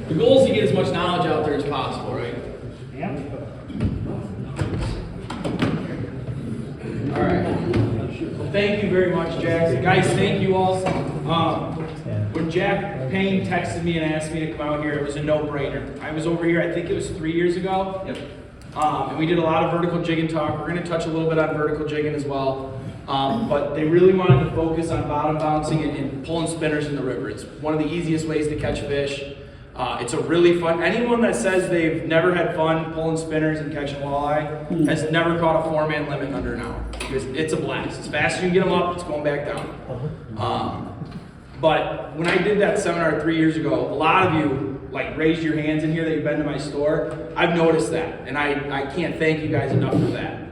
The goal is to get as much knowledge out there as possible, right? Yeah. All right. Well, thank you very much, Jack. Guys, thank you all. When Jack Payne texted me and asked me to come out here, it was a no-brainer. I was over here, I think it was 3 years ago. Yep. And we did a lot of vertical jigging talk. We're going to touch a little bit on vertical jigging as well. But they really wanted to focus on bottom bouncing and pulling spinners in the river. It's one of the easiest ways to catch fish. It's a really fun, anyone that says they've never had fun pulling spinners and catching walleye has never caught a 4-man limit under an hour. Because it's a blast. As fast as you can get them up, it's going back down. But when I did that seminar 3 years ago, a lot of you like raised your hands in here that you've been to my store. I've noticed that, and I can't thank you guys enough for that.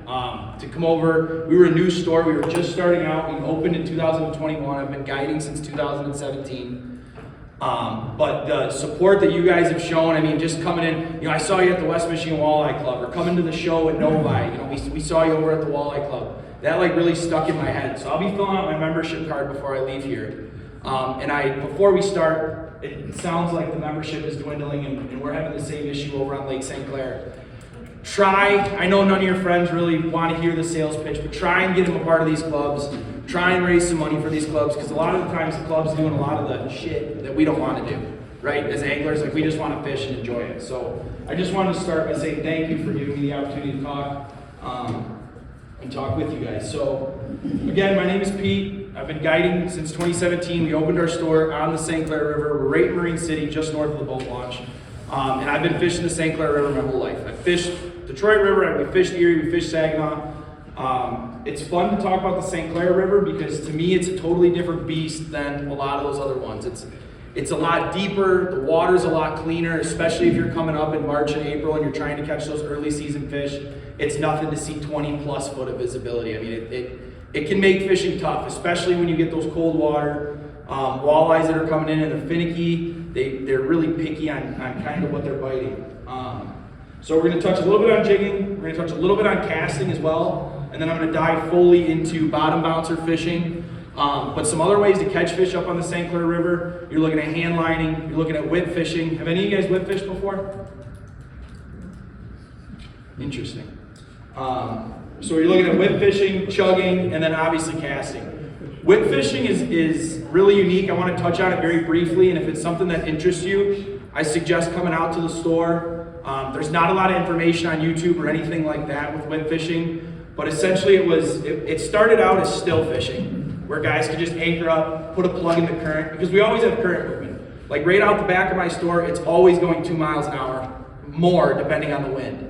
To come over, we were a new store, we were just starting out, we opened in 2021, I've been guiding since 2017. But the support that you guys have shown, I mean, just coming in, I saw you at the West Michigan Walleye Club, or coming to the show at Novi, we saw you over at the Walleye Club. That like really stuck in my head. So I'll be filling out my membership card before I leave here. Before we start, it sounds like the membership is dwindling and we're having the same issue over on Lake St. Clair. I know none of your friends really want to hear the sales pitch, but try and get them a part of these clubs. Try and raise some money for these clubs, because a lot of the times the club's doing a lot of the shit that we don't want to do, right? As anglers, like we just want to fish and enjoy it. So I just wanted to start by saying thank you for giving me the opportunity to talk and talk with you guys. So again, my name is Pete. I've been guiding since 2017. We opened our store on the St. Clair River. We're right in Marine City, just north of the boat launch. And I've been fishing the St. Clair River my whole life. I've fished Detroit River, we fished Erie, we fished Saginaw. It's fun to talk about the St. Clair River because to me it's a totally different beast than a lot of those other ones. It's a lot deeper, the water's a lot cleaner, especially if you're coming up in March and April and you're trying to catch those early season fish. It's nothing to see 20 plus foot of visibility. I mean, it can make fishing tough, especially when you get those cold water walleyes that are coming in and they're finicky. They're really picky on kind of what they're biting. So we're going to touch a little bit on jigging, we're going to touch a little bit on casting as well, and then I'm going to dive fully into bottom bouncer fishing. But some other ways to catch fish up on the St. Clair River. You're looking at hand lining, you're looking at whip fishing. Have any of you guys whip fished before? Interesting. So you're looking at whip fishing, chugging, and then obviously casting. Whip fishing is really unique. I want to touch on it very briefly, and if it's something that interests you, I suggest coming out to the store. There's not a lot of information on YouTube or anything like that with whip fishing, but essentially it started out as still fishing, where guys could just anchor up, put a plug in the current, because we always have current movement. Like right out the back of my store, it's always going 2 miles an hour, more depending on the wind.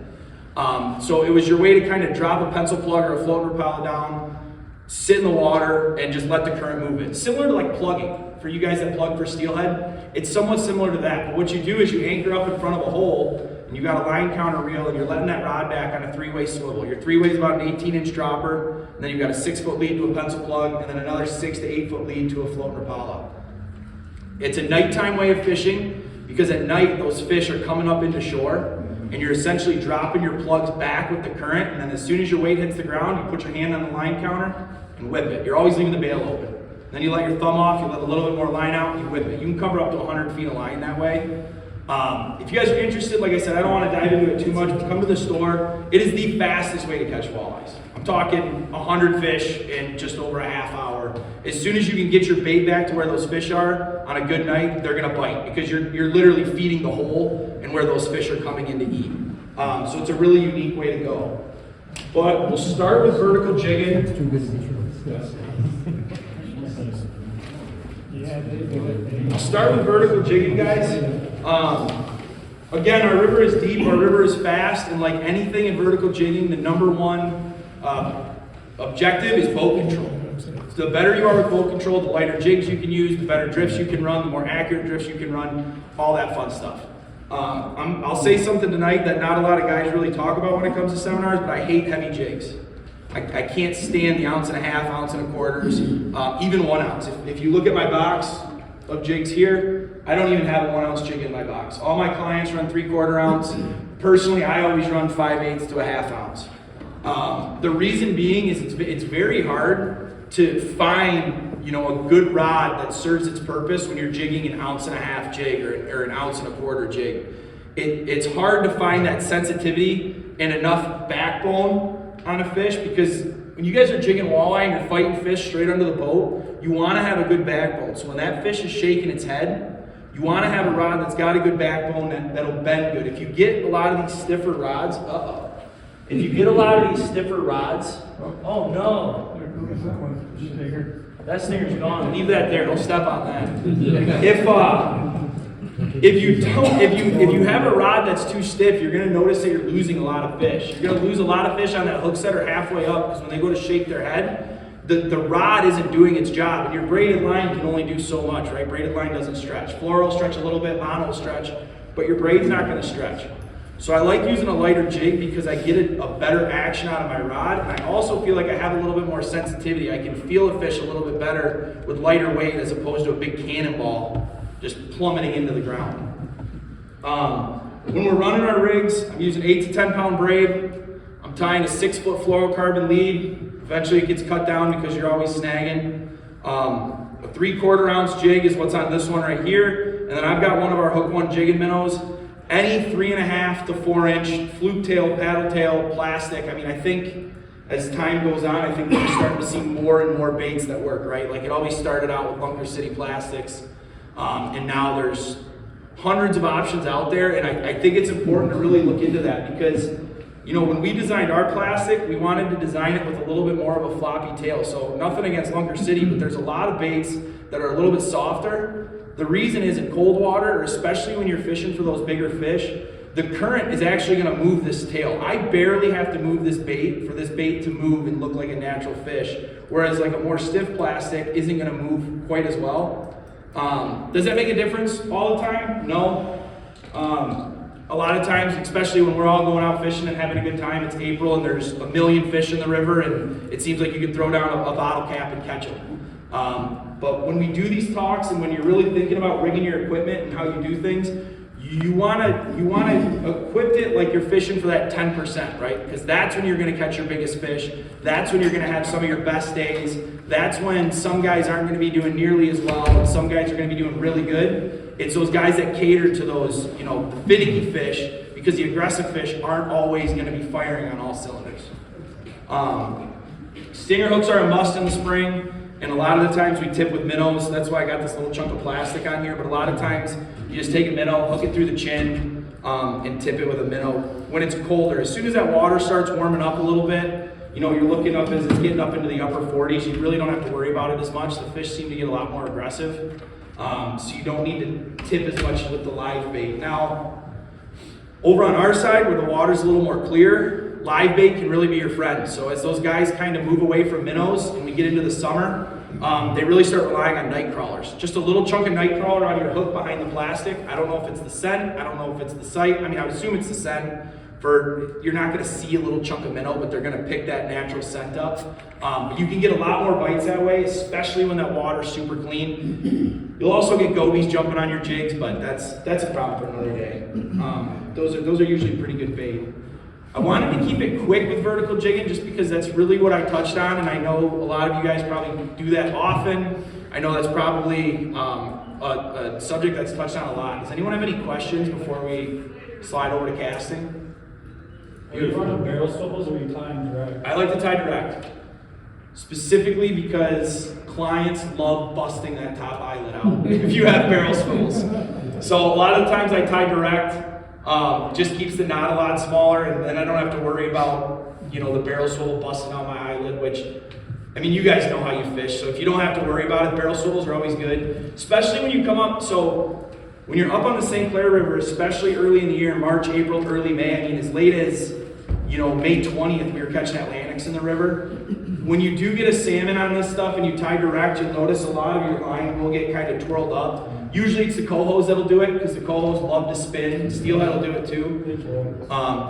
So it was your way to kind of drop a pencil plug or a float propeller down, sit in the water, and just let the current move it. Similar to like plugging. For you guys that plug for steelhead, it's somewhat similar to that. But what you do is you anchor up in front of a hole, and you got a line counter reel, and you're letting that rod back on a 3-way swivel. Your 3-way is about an 18-inch dropper, and then you've got a 6-foot lead to a pencil plug, and then another 6 to 8-foot lead to a float and Rapala. It's a nighttime way of fishing, because at night those fish are coming up into shore, and you're essentially dropping your plugs back with the current, and then as soon as your weight hits the ground, you put your hand on the line counter and whip it. You're always leaving the bail open. Then you let your thumb off, you let a little bit more line out, you whip it. You can cover up to 100 feet of line that way. If you guys are interested, like I said, I don't want to dive into it too much, but come to the store. It is the fastest way to catch walleyes. I'm talking 100 fish in just over a half hour. As soon as you can get your bait back to where those fish are on a good night, they're going to bite because you're literally feeding the hole and where those fish are coming in to eat. So it's a really unique way to go. But we'll start with vertical jigging. I'll start with vertical jigging, guys. Again, our river is deep, our river is fast, and like anything in vertical jigging, the number one objective is boat control. So the better you are with boat control, the lighter jigs you can use, the better drifts you can run, the more accurate drifts you can run, all that fun stuff. I'll say something tonight that not a lot of guys really talk about when it comes to seminars, but I hate heavy jigs. I can't stand the 1.5 ounce, 1.25 ounces, even 1 ounce. If you look at my box of jigs here, I don't even have a 1 ounce jig in my box. All my clients run 3/4 ounce. Personally, I always run 5/8 to a 1/2 ounce. The reason being is it's very hard to find, you know, a good rod that serves its purpose when you're jigging an 1.5 ounce jig or an 1.25 ounce jig. It's hard to find that sensitivity and enough backbone on a fish, because when you guys are jigging walleye and you're fighting fish straight under the boat, you want to have a good backbone. So when that fish is shaking its head, you want to have a rod that's got a good backbone that'll bend good. If you get a lot of these stiffer rods, if you get a lot of these stiffer rods, oh no, that stinger's gone. Leave that there. Don't step on that. If you have a rod that's too stiff, you're going to notice that you're losing a lot of fish. You're going to lose a lot of fish on that hook setter halfway up, because when they go to shake their head, the rod isn't doing its job. And your braided line can only do so much, right? Braided line doesn't stretch. Fluoro will stretch a little bit, mono will stretch, but your braid's not going to stretch. So I like using a lighter jig because I get a better action out of my rod, and I also feel like I have a little bit more sensitivity. I can feel a fish a little bit better with lighter weight as opposed to a big cannonball just plummeting into the ground. When we're running our rigs, I'm using 8 to 10 pound braid. I'm tying a 6-foot fluorocarbon lead. Eventually it gets cut down because you're always snagging. A 3/4 ounce jig is what's on this one right here. And then I've got one of our Hook One jigging minnows. Any 3.5 to 4 inch fluke tail, paddle tail, plastic. I mean, I think as time goes on, I think we're starting to see more and more baits that work, right? Like it always started out with Bunker City plastics. And now there's hundreds of options out there, and I think it's important to really look into that, because, you know, when we designed our plastic, we wanted to design it with a little bit more of a floppy tail. So nothing against Bunker City, but there's a lot of baits that are a little bit softer. The reason is in cold water, or especially when you're fishing for those bigger fish, the current is actually going to move this tail. I barely have to move this bait for this bait to move and look like a natural fish, whereas like a more stiff plastic isn't going to move quite as well. Does that make a difference all the time? No. A lot of times, especially when we're all going out fishing and having a good time, it's April and there's a million fish in the river and it seems like you can throw down a bottle cap and catch them. But when we do these talks and when you're really thinking about rigging your equipment and how you do things, you wanna equip it like you're fishing for that 10%, right? Because that's when you're gonna catch your biggest fish. That's when you're gonna have some of your best days. That's when some guys aren't gonna be doing nearly as well, and some guys are gonna be doing really good. It's those guys that cater to those, you know, the finicky fish, because the aggressive fish aren't always gonna be firing on all cylinders. Stinger hooks are a must in the spring, and a lot of the times we tip with minnows. That's why I got this little chunk of plastic on here, but a lot of times you just take a minnow, hook it through the chin, and tip it with a minnow when it's colder. As soon as that water starts warming up a little bit, you know, you're looking up as it's getting up into the upper 40s, you really don't have to worry about it as much. The fish seem to get a lot more aggressive, so you don't need to tip as much with the live bait. Now, over on our side where the water's a little more clear, live bait can really be your friend. So as those guys kind of move away from minnows and we get into the summer, they really start relying on night crawlers. Just a little chunk of night crawler on your hook behind the plastic. I don't know if it's the scent, I don't know if it's the sight. I mean, I would assume it's the scent. You're not gonna see a little chunk of minnow, but they're gonna pick that natural scent up. But you can get a lot more bites that way, especially when that water's super clean. You'll also get gobies jumping on your jigs, but that's a problem for another day. Those are usually pretty good bait. I wanted to keep it quick with vertical jigging just because that's really what I touched on, and I know a lot of you guys probably do that often. I know that's probably a subject that's touched on a lot. Does anyone have any questions before we slide over to casting? Are you running barrel swivels or are you tying direct? I like to tie direct, specifically because clients love busting that top eyelid out if you have barrel swivels. So a lot of the times I tie direct. Just keeps the knot a lot smaller, and then I don't have to worry about, you know, the barrel swivel busting out my eyelid, which, I mean, you guys know how you fish, so if you don't have to worry about it, barrel swivels are always good, especially when you come up. So when you're up on the St. Clair River, especially early in the year, March, April, early May, I mean, as late as, you know, May 20th, we were catching Atlantics in the river. When you do get a salmon on this stuff and you tie direct, you'll notice a lot of your line will get kind of twirled up. Usually it's the cohos that'll do it, because the cohos love to spin. Steelhead will do it too.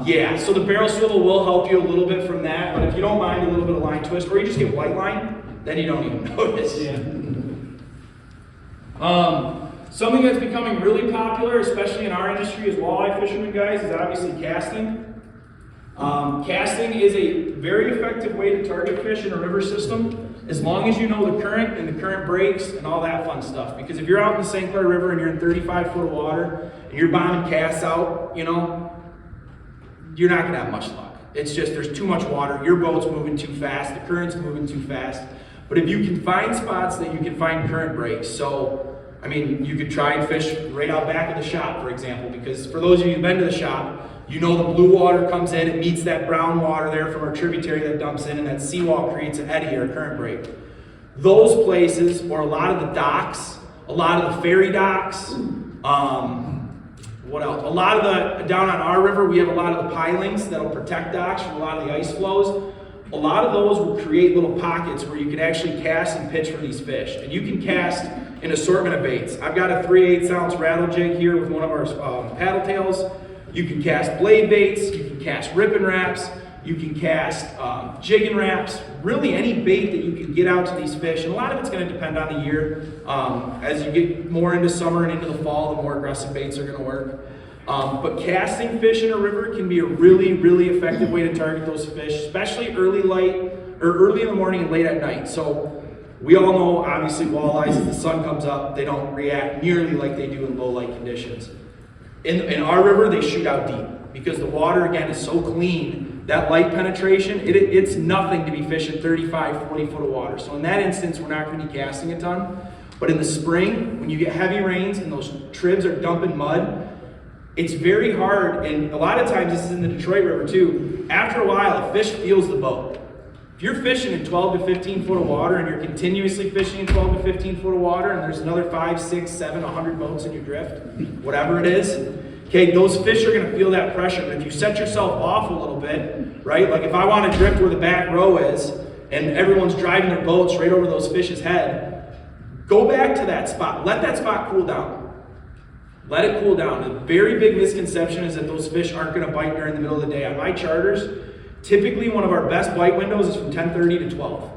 Yeah, so the barrel swivel will help you a little bit from that, but if you don't mind a little bit of line twist, or you just get white line, then you don't even notice. Yeah. Something that's becoming really popular, especially in our industry as walleye fishermen, guys, is obviously casting. Casting is a very effective way to target fish in a river system. As long as you know the current and the current breaks and all that fun stuff. Because if you're out in the St. Clair River and you're in 35 foot of water and you're bombing casts out, you know, you're not gonna have much luck. It's just, there's too much water, your boat's moving too fast, the current's moving too fast. But if you can find spots that you can find current breaks, so, I mean, you could try and fish right out back of the shop, for example, because for those of you who've been to the shop, you know the blue water comes in, it meets that brown water there from our tributary that dumps in, and that seawall creates an eddy or a current break. Those places, or a lot of the docks, a lot of the ferry docks, what else? A lot of the, down on our river, we have a lot of the pilings that'll protect docks from a lot of the ice flows. A lot of those will create little pockets where you can actually cast and pitch for these fish. And you can cast an assortment of baits. I've got a 3/8 ounce rattle jig here with one of our paddle tails. You can cast blade baits, you can cast ripping wraps, you can cast jigging wraps, really any bait that you can get out to these fish. And a lot of it's going to depend on the year. As you get more into summer and into the fall, the more aggressive baits are going to work. But casting fish in a river can be a really, really effective way to target those fish, especially early in the morning and late at night. So we all know, obviously, walleyes, as the sun comes up, they don't react nearly like they do in low light conditions. In our river, they shoot out deep because the water, again, is so clean. That light penetration, it's nothing to be fishing 35, 40 foot of water. So in that instance, we're not going to be casting a ton. But in the spring, when you get heavy rains and those tribs are dumping mud, it's very hard, and a lot of times, this is in the Detroit River too, after a while, a fish feels the boat. If you're fishing in 12 to 15 foot of water and you're continuously fishing in 12 to 15 foot of water and there's another 5, 6, 7, 100 boats in your drift, whatever it is, okay, those fish are gonna feel that pressure. But if you set yourself off a little bit, right? Like if I want to drift where the back row is and everyone's driving their boats right over those fish's head, go back to that spot. Let that spot cool down. Let it cool down. The very big misconception is that those fish aren't going to bite during the middle of the day. On my charters, typically one of our best bite windows is from 10:30 to 12.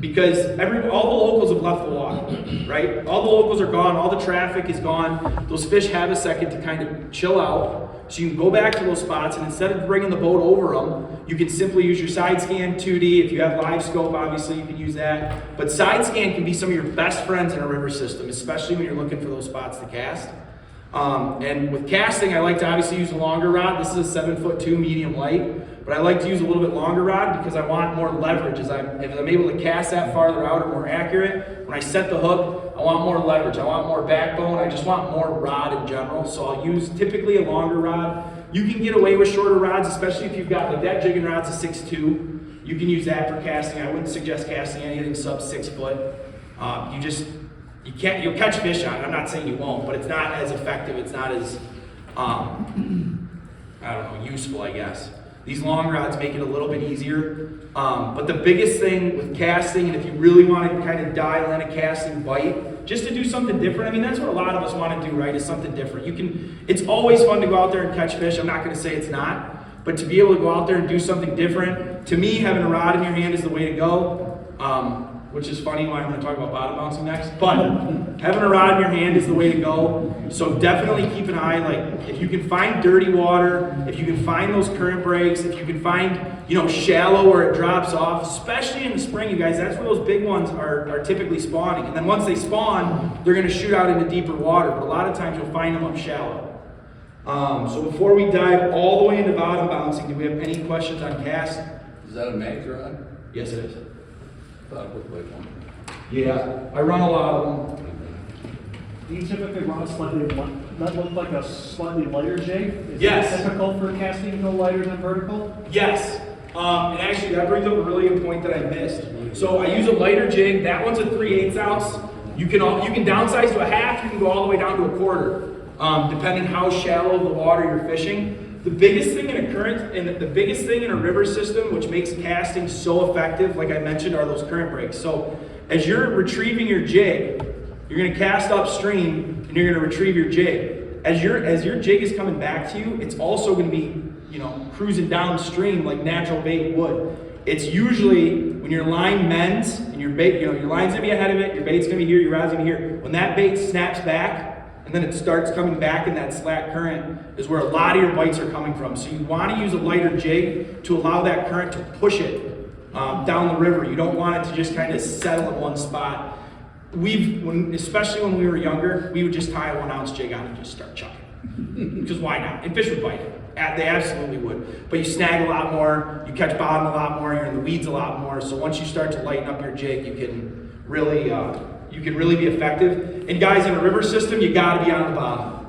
Because all the locals have left the water, right? All the locals are gone, all the traffic is gone. Those fish have a second to kind of chill out. So you can go back to those spots, and instead of bringing the boat over them, you can simply use your side scan 2D. If you have live scope, obviously you can use that. But side scan can be some of your best friends in a river system, especially when you're looking for those spots to cast. And with casting, I like to obviously use a longer rod. This is a 7'2" medium light, but I like to use a little bit longer rod because I want more leverage. If I'm able to cast that farther out or more accurate, when I set the hook, I want more leverage. I want more backbone. I just want more rod in general. So I'll use typically a longer rod. You can get away with shorter rods, especially if you've got, like that jigging rod's a 6'2". You can use that for casting. I wouldn't suggest casting anything sub 6 foot. You'll catch fish on it. I'm not saying you won't, but it's not as effective. It's not as, useful, I guess. These long rods make it a little bit easier. But the biggest thing with casting, and if you really want to kind of dial in a casting bite, just to do something different, I mean, that's what a lot of us want to do, right, is something different. It's always fun to go out there and catch fish. I'm not going to say it's not. But to be able to go out there and do something different, to me, having a rod in your hand is the way to go. Which is funny why I'm going to talk about bottom bouncing next. But having a rod in your hand is the way to go. So definitely keep an eye, like if you can find dirty water, if you can find those current breaks, if you can find, shallow where it drops off, especially in the spring, you guys, that's where those big ones are typically spawning. And then once they spawn, they're going to shoot out into deeper water. But a lot of times you'll find them up shallow. So before we dive all the way into bottom bouncing, do we have any questions on cast? Is that a mag rod? Yes, it is. That looked like one. Yeah, I run a lot of them. Do you typically run that look like a slightly lighter jig? Is Yes. it typical for casting no lighter than vertical? Yes. And actually, that brings up a really good point that I missed. So I use a lighter jig. That one's a 3/8 ounce. You can downsize to a half. You can go all the way down to a quarter, depending how shallow the water you're fishing. The biggest thing in a current, and the biggest thing in a river system, which makes casting so effective, like I mentioned, are those current breaks. So as you're retrieving your jig, you're going to cast upstream, and you're going to retrieve your jig. As your jig is coming back to you, it's also going to be, cruising downstream like natural bait would. It's usually when your line mends and your bait, your line's going to be ahead of it, your bait's going to be here, your rod's going to be here. When that bait snaps back, and then it starts coming back in that slack current is where a lot of your bites are coming from. So you want to use a lighter jig to allow that current to push it down the river. You don't want it to just kind of settle in one spot. Especially when we were younger, we would just tie a 1 ounce jig on and just start chucking. Because why not? And fish would bite it. They absolutely would. But you snag a lot more, you catch bottom a lot more, you're in the weeds a lot more. So once you start to lighten up your jig, you can really be effective. And guys, in a river system, you gotta be on the bottom.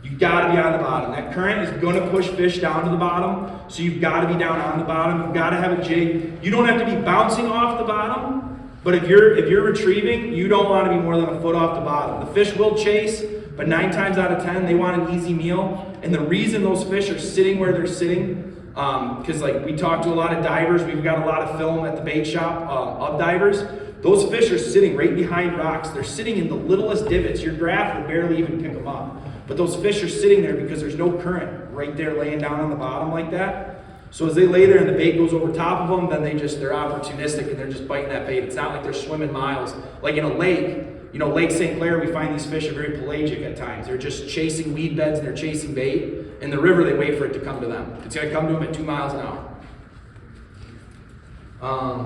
You gotta be on the bottom. That current is gonna push fish down to the bottom, so you've gotta be down on the bottom. You've gotta have a jig. You don't have to be bouncing off the bottom, but if you're retrieving, you don't wanna be more than a foot off the bottom. The fish will chase, but 9 times out of 10, they want an easy meal. And the reason those fish are sitting where they're sitting, because like we talk to a lot of divers, we've got a lot of film at the bait shop of divers. Those fish are sitting right behind rocks. They're sitting in the littlest divots. Your graph will barely even pick them up. But those fish are sitting there because there's no current right there laying down on the bottom like that. So as they lay there and the bait goes over top of them, then they're opportunistic and they're just biting that bait. It's not like they're swimming miles. Like in a lake, Lake St. Clair, we find these fish are very pelagic at times. They're just chasing weed beds and they're chasing bait. In the river, they wait for it to come to them. It's gonna come to them at 2 miles an hour.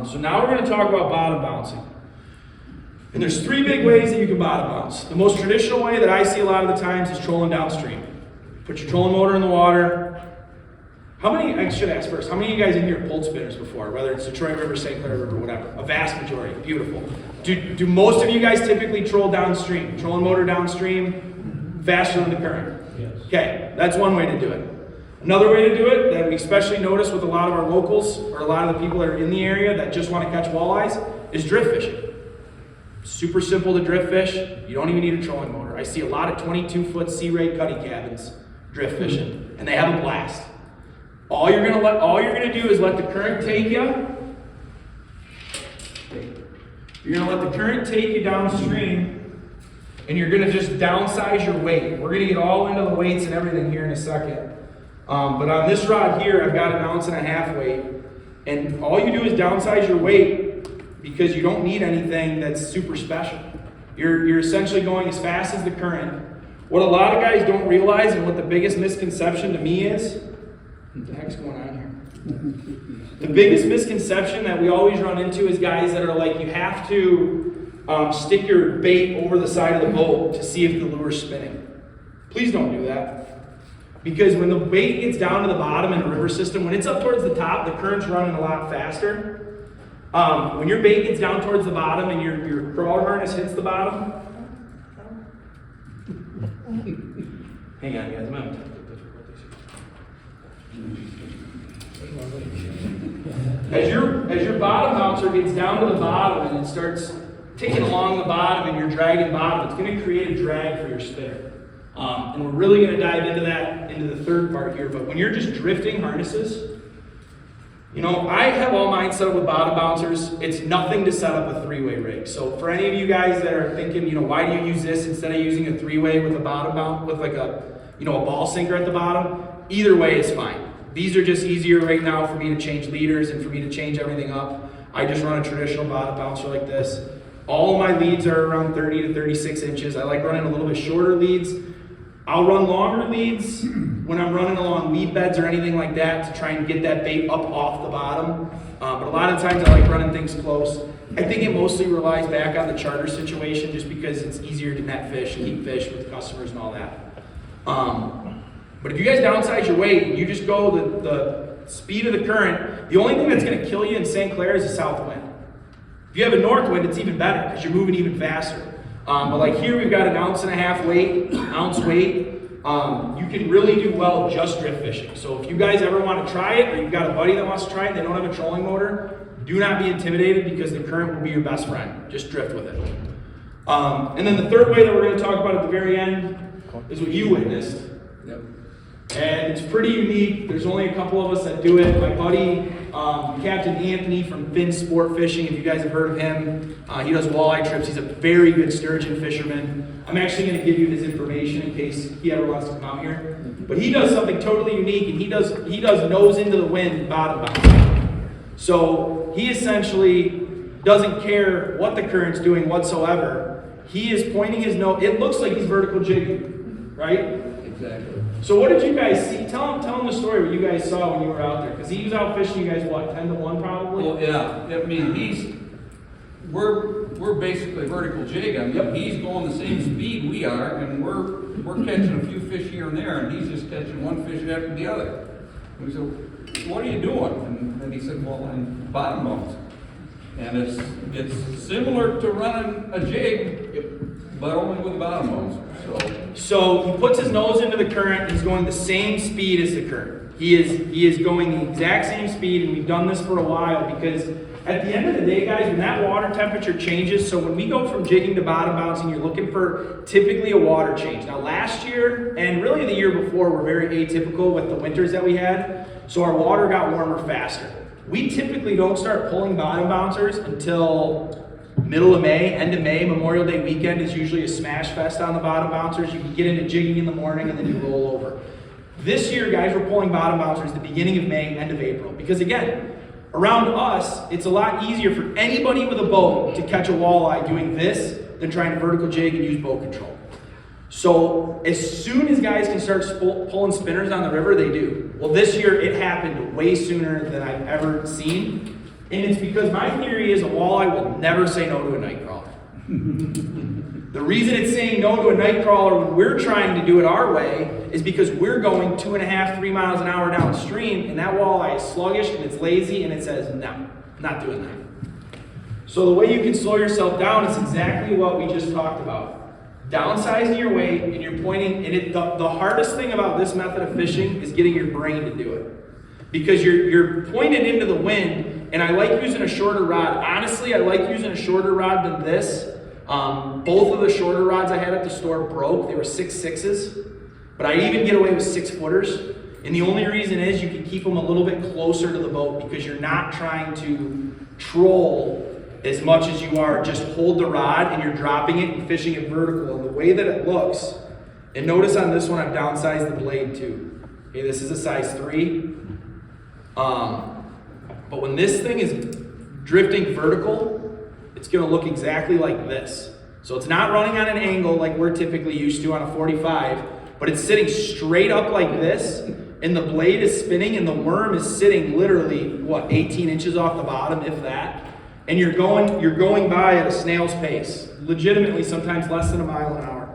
So now we're gonna talk about bottom bouncing. And there's 3 big ways that you can bottom bounce. The most traditional way that I see a lot of the times is trolling downstream. Put your trolling motor in the water. I should ask first, how many of you guys in here pulled spinners before, whether it's Detroit River, St. Clair River, whatever? A vast majority, beautiful. Do most of you guys typically troll downstream? Trolling motor downstream, faster than the current? Yes. Okay, that's one way to do it. Another way to do it that we especially notice with a lot of our locals, or a lot of the people that are in the area that just want to catch walleyes, is drift fishing. Super simple to drift fish. You don't even need a trolling motor. I see a lot of 22-foot sea ray cuddy cabins drift fishing, and they have a blast. All you're gonna do is let the current take you. You're gonna let the current take you downstream, and you're gonna just downsize your weight. We're gonna get all into the weights and everything here in a second. But on this rod here, I've got 1.5 ounce weight, and all you do is downsize your weight because you don't need anything that's super special. You're essentially going as fast as the current. What a lot of guys don't realize, and what the biggest misconception to me is, what the heck's going on here? The biggest misconception that we always run into is guys that are like, you have to stick your bait over the side of the boat to see if the lure's spinning. Please don't do that. Because when the bait gets down to the bottom in the river system, when it's up towards the top, the current's running a lot faster. When your bait gets down towards the bottom and your crawler harness hits the bottom, hang on guys, I'm having technical difficulties here. As your bottom bouncer gets down to the bottom and it starts ticking along the bottom and you're dragging bottom, it's going to create a drag for your spinner. And we're really going to dive into the third part here, but when you're just drifting harnesses, I have all mine set up with bottom bouncers. It's nothing to set up a 3-way rig. So for any of you guys that are thinking, why do you use this instead of using a 3-way with a bottom bounce, with like a ball sinker at the bottom? Either way is fine. These are just easier right now for me to change leaders and for me to change everything up. I just run a traditional bottom bouncer like this. All of my leads are around 30 to 36 inches. I like running a little bit shorter leads. I'll run longer leads when I'm running along weed beds or anything like that to try and get that bait up off the bottom. But a lot of times I like running things close. I think it mostly relies back on the charter situation just because it's easier to net fish and keep fish with customers and all that. But if you guys downsize your weight and you just go the speed of the current, the only thing that's going to kill you in St. Clair is a south wind. If you have a north wind, it's even better because you're moving even faster. But like here, we've got 1.5 ounce weight. You can really do well just drift fishing. So if you guys ever want to try it, or you've got a buddy that wants to try it, and they don't have a trolling motor, do not be intimidated because the current will be your best friend. Just drift with it. And then the third way that we're going to talk about at the very end is what you witnessed. Yep. And it's pretty unique. There's only a couple of us that do it. My buddy, Captain Anthony from Finn Sport Fishing, if you guys have heard of him, he does walleye trips. He's a very good sturgeon fisherman. I'm actually going to give you his information in case he ever wants to come out here. But he does something totally unique, and he does nose into the wind bottom bounce. So he essentially doesn't care what the current's doing whatsoever. He is pointing his nose. It looks like he's vertical jigging, right? Exactly. So what did you guys see? Tell him the story what you guys saw when you were out there. Because he was out fishing you guys, what, 10-1 probably? Well, yeah, I mean, we're basically vertical jig. I mean, he's going the same speed we are, and we're catching a few fish here and there, and he's just catching one fish after the other. We said, what are you doing? And then he said, well, I'm bottom bones. And it's similar to running a jig, but only with bottom bones. So he puts his nose into the current, he's going the same speed as the current. He is going the exact same speed, and we've done this for a while because at the end of the day, guys, when that water temperature changes, so when we go from jigging to bottom bouncing, you're looking for typically a water change. Now last year, and really the year before, were very atypical with the winters that we had, so our water got warmer faster. We typically don't start pulling bottom bouncers until middle of May, end of May. Memorial Day weekend is usually a smash fest on the bottom bouncers. You can get into jigging in the morning and then you roll over. This year, guys, we're pulling bottom bouncers the beginning of May, end of April. Because again, around us, it's a lot easier for anybody with a boat to catch a walleye doing this than trying to vertical jig and use boat control. So as soon as guys can start pulling spinners on the river, they do. Well, this year it happened way sooner than I've ever seen. And it's because my theory is a walleye will never say no to a night crawler. The reason it's saying no to a night crawler when we're trying to do it our way is because we're going 2.5, 3 miles an hour downstream, and that walleye is sluggish and it's lazy and it says, no, I'm not doing that. So the way you can slow yourself down is exactly what we just talked about. Downsizing your weight, and you're pointing, and the hardest thing about this method of fishing is getting your brain to do it. Because you're pointed into the wind, and I like using a shorter rod. Honestly, I like using a shorter rod than this. Both of the shorter rods I had at the store broke. They were 6.6s, but I even get away with 6-footers. And the only reason is you can keep them a little bit closer to the boat because you're not trying to troll as much as you are just hold the rod and you're dropping it and fishing it vertical. And the way that it looks, and notice on this one I've downsized the blade too. Okay, this is a size 3. But when this thing is drifting vertical, it's gonna look exactly like this. So it's not running on an angle like we're typically used to on a 45, but it's sitting straight up like this, and the blade is spinning and the worm is sitting literally, 18 inches off the bottom, if that. And you're going by at a snail's pace, legitimately sometimes less than a mile an hour.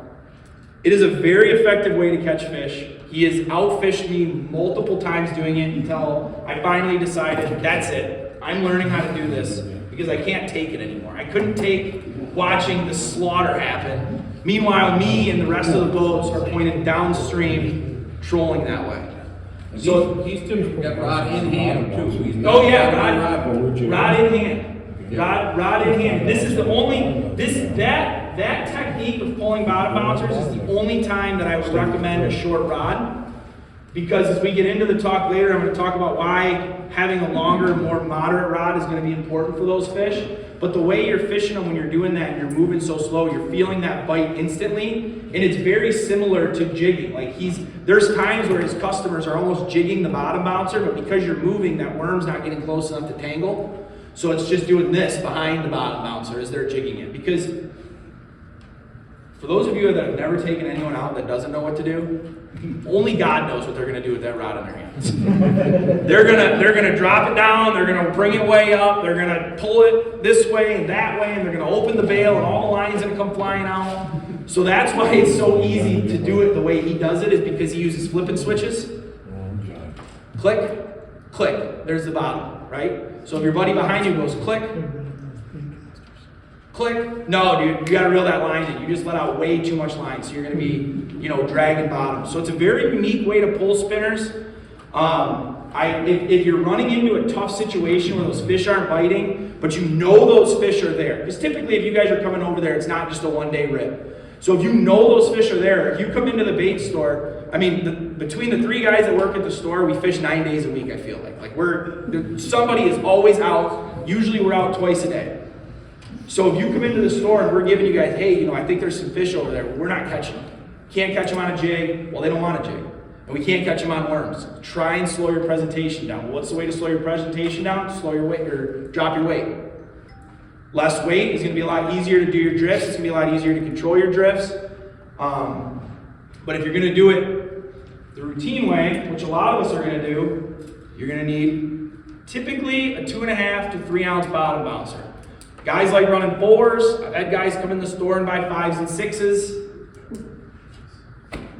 It is a very effective way to catch fish. He has outfished me multiple times doing it until I finally decided, that's it. I'm learning how to do this because I can't take it anymore. I couldn't take watching the slaughter happen. Meanwhile, me and the rest of the boats are pointed downstream, trolling that way. So he's typically got rod in hand too. He's Oh yeah, rod in hand. Rod in hand. This is the only, that technique of pulling bottom bouncers is the only time that I would recommend a short rod. Because as we get into the talk later, I'm going to talk about why having a longer, more moderate rod is going to be important for those fish. But the way you're fishing them when you're doing that and you're moving so slow, you're feeling that bite instantly. And it's very similar to jigging. Like there's times where his customers are almost jigging the bottom bouncer, but because you're moving, that worm's not getting close enough to tangle. So it's just doing this behind the bottom bouncer as they're jigging it. Because for those of you that have never taken anyone out that doesn't know what to do, only God knows what they're going to do with that rod in their hands. they're gonna drop it down, they're going to bring it way up, they're going to pull it this way and that way, and they're going to open the bail and all the line's going to come flying out. So that's why it's so easy to do it the way he does it, is because he uses flipping switches. Click, click, there's the bottom, right? So if your buddy behind you goes click, click, no dude, you gotta reel that line in. You just let out way too much line, so you're gonna be, dragging bottom. So it's a very unique way to pull spinners. If you're running into a tough situation where those fish aren't biting, but you know those fish are there, because typically if you guys are coming over there, it's not just a one-day rip. So if you know those fish are there, if you come into the bait store, between the 3 guys that work at the store, we fish 9 days a week, I feel like. Somebody is always out. Usually we're out twice a day. So if you come into the store and we're giving you guys, hey, I think there's some fish over there, we're not catching them. Can't catch them on a jig. Well, they don't want a jig. And we can't catch them on worms. Try and slow your presentation down. Well, what's the way to slow your presentation down? Slow your weight, or drop your weight. Less weight is going to be a lot easier to do your drifts. It's going to be a lot easier to control your drifts. But if you're going to do it, The routine way, which a lot of us are gonna do, you're gonna need typically a 2.5 to 3 ounce bottom bouncer. Guys like running 4s. I've had guys come in the store and buy 5s and 6s.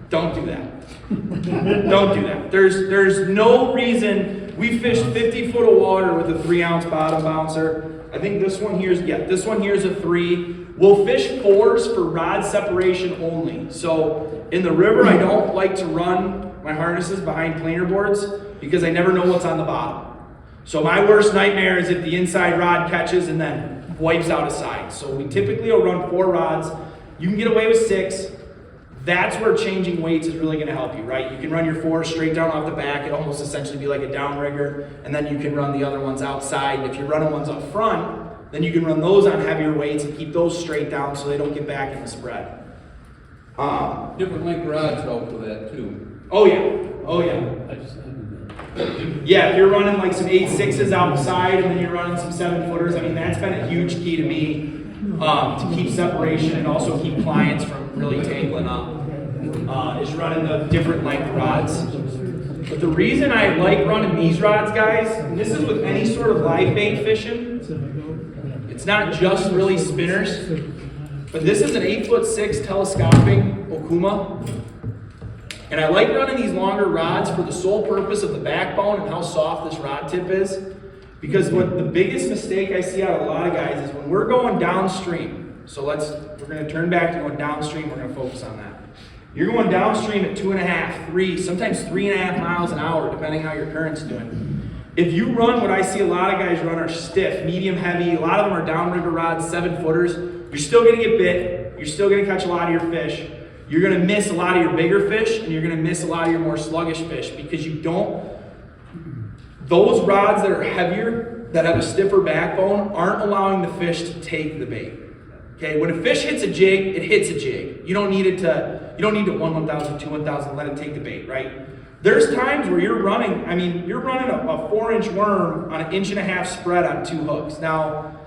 Don't do that. Don't do that. There's no reason. We fished 50 foot of water with a 3 ounce bottom bouncer. I think this one here is, yeah, this one here is a 3. We'll fish 4s for rod separation only. So in the river, I don't like to run my harnesses behind planer boards because I never know what's on the bottom. So my worst nightmare is if the inside rod catches and then wipes out a side. So we typically will run 4 rods. You can get away with 6. That's where changing weights is really gonna help you, right? You can run your 4 straight down off the back. It'll almost essentially be like a downrigger, and then you can run the other ones outside. And if you're running ones up front, then you can run those on heavier weights and keep those straight down so they don't get back in the spread. Different length rods help with that too. Oh yeah, oh yeah. Yeah, if you're running like some 8.6s outside and then you're running some 7-footers, I mean, that's been a huge key to me to keep separation and also keep clients from really tangling up, is running the different length rods. But the reason I like running these rods, guys, and this is with any sort of live bait fishing, it's not just really spinners, but this is an 8'6" telescopic Okuma. And I like running these longer rods for the sole purpose of the backbone and how soft this rod tip is. Because what the biggest mistake I see out of a lot of guys is when we're going downstream. So we're gonna turn back to going downstream, we're gonna focus on that. You're going downstream at 2.5, 3, sometimes 3.5 miles an hour, depending how your current's doing. If you run what I see a lot of guys run are stiff, medium heavy, a lot of them are downrigger rods, 7-footers, you're still gonna get bit, you're still gonna catch a lot of your fish. You're gonna miss a lot of your bigger fish, and you're gonna miss a lot of your more sluggish fish because those rods that are heavier, that have a stiffer backbone, aren't allowing the fish to take the bait. Okay, when a fish hits a jig, it hits a jig. You don't need to 1,000, 2,000, let it take the bait, right? There's times where you're running a 4-inch worm on an 1.5-inch spread on 2 hooks. Now,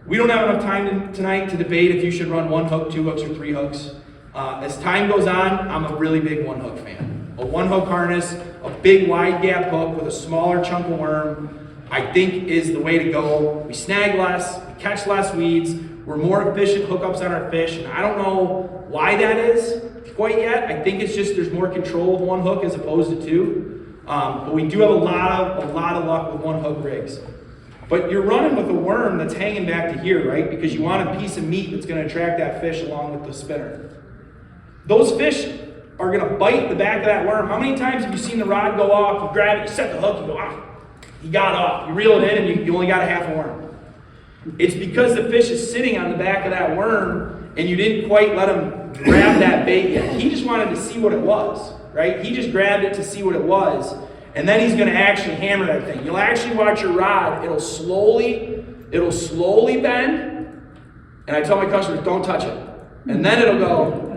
we don't have enough time tonight to debate if you should run 1 hook, 2 hooks, or 3 hooks. As time goes on, I'm a really big 1-hook fan. A 1-hook harness, a big wide gap hook with a smaller chunk of worm, I think is the way to go. We snag less, we catch less weeds, we're more efficient hookups on our fish, and I don't know why that is quite yet. I think it's just there's more control with 1 hook as opposed to 2. But we do have a lot of luck with 1-hook rigs. But you're running with a worm that's hanging back to here, right? Because you want a piece of meat that's gonna attract that fish along with the spinner. Those fish are gonna bite the back of that worm. How many times have you seen the rod go off, you grab it, you set the hook, you go, he got off. You reel it in and you only got a half a worm. It's because the fish is sitting on the back of that worm and you didn't quite let him grab that bait yet. He just wanted to see what it was, right? He just grabbed it to see what it was. And then he's gonna actually hammer that thing. You'll actually watch your rod, it'll slowly bend. And I tell my customers, don't touch it. And then it'll go,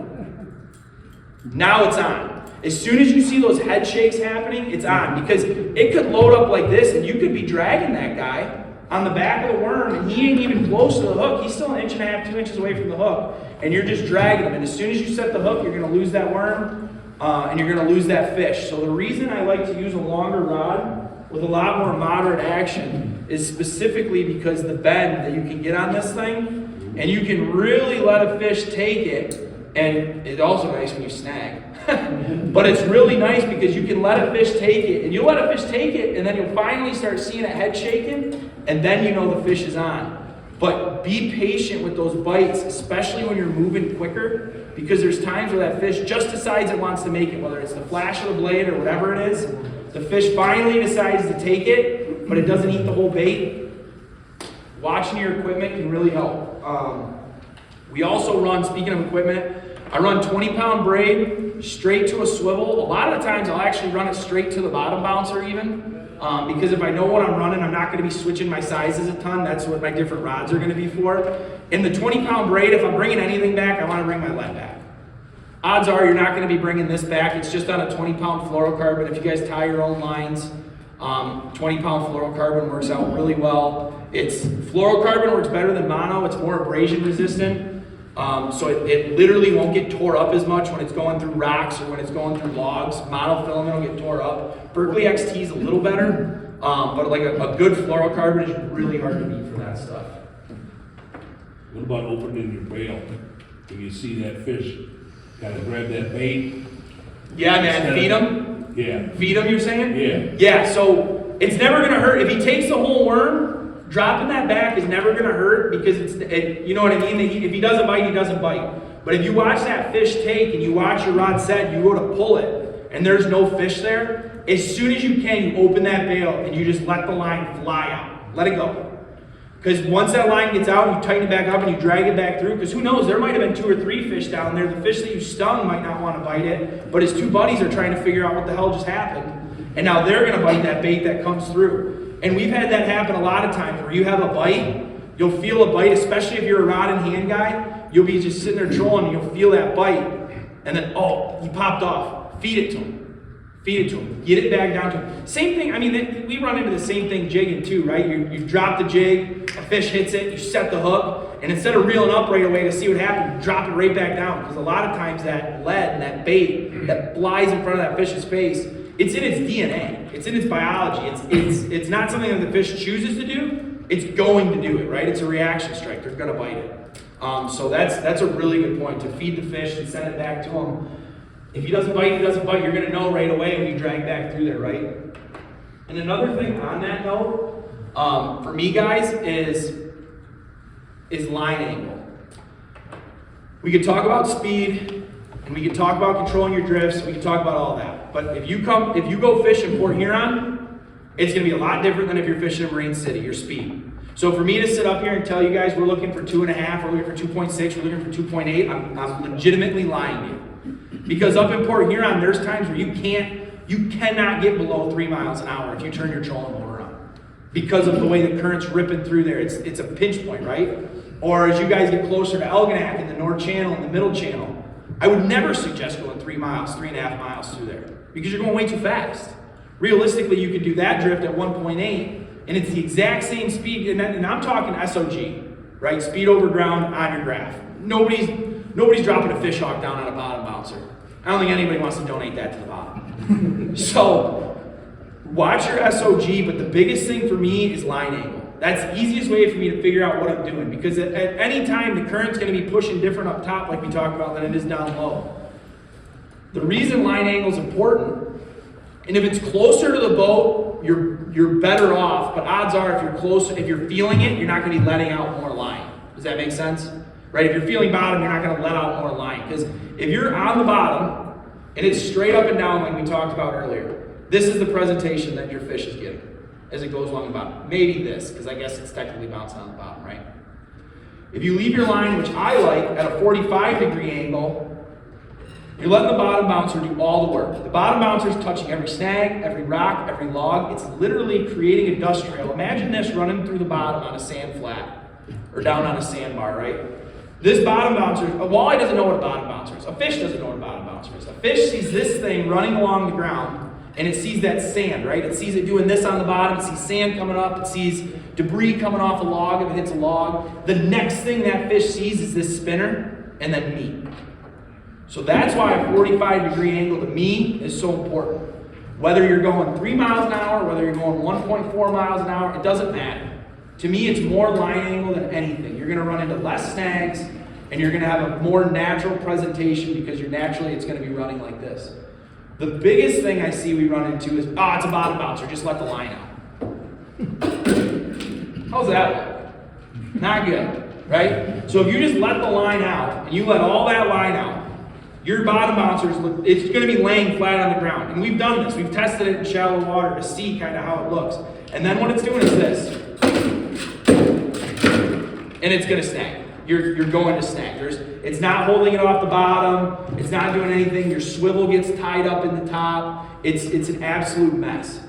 now it's on. As soon as you see those head shakes happening, it's on. Because it could load up like this and you could be dragging that guy on the back of the worm and he ain't even close to the hook. He's still 1.5 inches, 2 inches away from the hook. And you're just dragging him. And as soon as you set the hook, you're gonna lose that worm and you're gonna lose that fish. So the reason I like to use a longer rod with a lot more moderate action is specifically because the bend that you can get on this thing, and you can really let a fish take it. And it's also nice when you snag. But it's really nice because you can let a fish take it, and you'll let a fish take it, and then you'll finally start seeing a head shaking, and then you know the fish is on. But be patient with those bites, especially when you're moving quicker, because there's times where that fish just decides it wants to make it, whether it's the flash of the blade or whatever it is. The fish finally decides to take it, but it doesn't eat the whole bait. Watching your equipment can really help. We also run, speaking of equipment, I run 20-pound braid straight to a swivel. A lot of the times I'll actually run it straight to the bottom bouncer even. Because if I know what I'm running, I'm not going to be switching my sizes a ton. That's what my different rods are going to be for. In the 20-pound braid, if I'm bringing anything back, I want to bring my lead back. Odds are you're not going to be bringing this back. It's just on a 20-pound fluorocarbon. If you guys tie your own lines, 20-pound fluorocarbon works out really well. Fluorocarbon works better than mono. It's more abrasion resistant. So it literally won't get tore up as much when it's going through rocks or when it's going through logs. Monofilament will get tore up. Berkeley XT is a little better, but like a good fluorocarbon is really hard to beat for that stuff. What about opening your bail? When you see that fish, gotta grab that bait? Yeah, man, feed them. Yeah. Feed them, you're saying? Yeah. Yeah, so it's never gonna hurt. If he takes the whole worm, dropping that back is never gonna hurt because you know what I mean? If he doesn't bite, he doesn't bite. But if you watch that fish take and you watch your rod set, you go to pull it and there's no fish there, as soon as you can, you open that bail and you just let the line fly out. Let it go. Because once that line gets out, you tighten it back up and you drag it back through. Because who knows, there might have been 2 or 3 fish down there. The fish that you stung might not want to bite it, but his 2 buddies are trying to figure out what the hell just happened. And now they're going to bite that bait that comes through. And we've had that happen a lot of times where you have a bite, you'll feel a bite, especially if you're a rod and hand guy. You'll be just sitting there trolling and you'll feel that bite. And then, oh, he popped off. Feed it to him. Feed it to him. Get it back down to him. Same thing, I mean, we run into the same thing jigging too, right? You drop the jig, a fish hits it, you set the hook, and instead of reeling up right away to see what happened, you drop it right back down. Because a lot of times that lead and that bait that flies in front of that fish's face, it's in its DNA. It's in its biology. It's not something that the fish chooses to do. It's going to do it, right? It's a reaction strike. They're going to bite it. So that's a really good point, to feed the fish and send it back to him. If he doesn't bite, he doesn't bite. You're going to know right away when you drag back through there, right? And another thing on that note, for me, guys, is line angle. We could talk about speed, and we could talk about controlling your drifts. We could talk about all that. But if you go fish in Port Huron, it's going to be a lot different than if you're fishing in Marine City. Your speed. So for me to sit up here and tell you guys we're looking for 2.5, we're looking for 2.6, we're looking for 2.8, I'm legitimately lying to you. Because up in Port Huron, there's times where you cannot get below 3 miles an hour if you turn your trolling motor on. Because of the way the current's ripping through there. It's a pinch point, right? Or as you guys get closer to Elginak in the North Channel and the Middle Channel, I would never suggest going 3 miles, 3.5 miles through there. Because you're going way too fast. Realistically, you could do that drift at 1.8, and it's the exact same speed, and I'm talking SOG, right? Speed over ground on your graph. Nobody's dropping a fish hawk down on a bottom bouncer. I don't think anybody wants to donate that to the bottom. So, watch your SOG, but the biggest thing for me is line angle. That's the easiest way for me to figure out what I'm doing, because at any time the current's going to be pushing different up top, like we talked about, than it is down low. The reason line angle is important, and if it's closer to the boat, you're better off, but odds are if you're feeling it, you're not going to be letting out more line. Does that make sense? Right? If you're feeling bottom, you're not going to let out more line. Because if you're on the bottom, and it's straight up and down like we talked about earlier, this is the presentation that your fish is getting as it goes along the bottom. Maybe this, because I guess it's technically bouncing on the bottom, right? If you leave your line, which I like, at a 45-degree angle, you're letting the bottom bouncer do all the work. The bottom bouncer is touching every snag, every rock, every log. It's literally creating a dust trail. Imagine this running through the bottom on a sand flat or down on a sandbar, right? This bottom bouncer, a walleye doesn't know what a bottom bouncer is. A fish doesn't know what a bottom bouncer is. A fish sees this thing running along the ground, and it sees that sand, right? It sees it doing this on the bottom. It sees sand coming up. It sees debris coming off a log if it hits a log. The next thing that fish sees is this spinner and then meat. So that's why a 45-degree angle to me is so important. Whether you're going 3 miles an hour, whether you're going 1.4 miles an hour, it doesn't matter. To me, it's more line angle than anything. You're going to run into less snags, and you're going to have a more natural presentation because it's going to be running like this. The biggest thing I see we run into is, it's a bottom bouncer, just let the line out. How's that look? Not good, right? So if you just let the line out, and you let all that line out, your bottom bouncer it's going to be laying flat on the ground. And we've done this. We've tested it in shallow water to see kind of how it looks. And then what it's doing is this. And it's going to snag. You're going to snag. It's not holding it off the bottom. It's not doing anything. Your swivel gets tied up in the top. It's an absolute mess.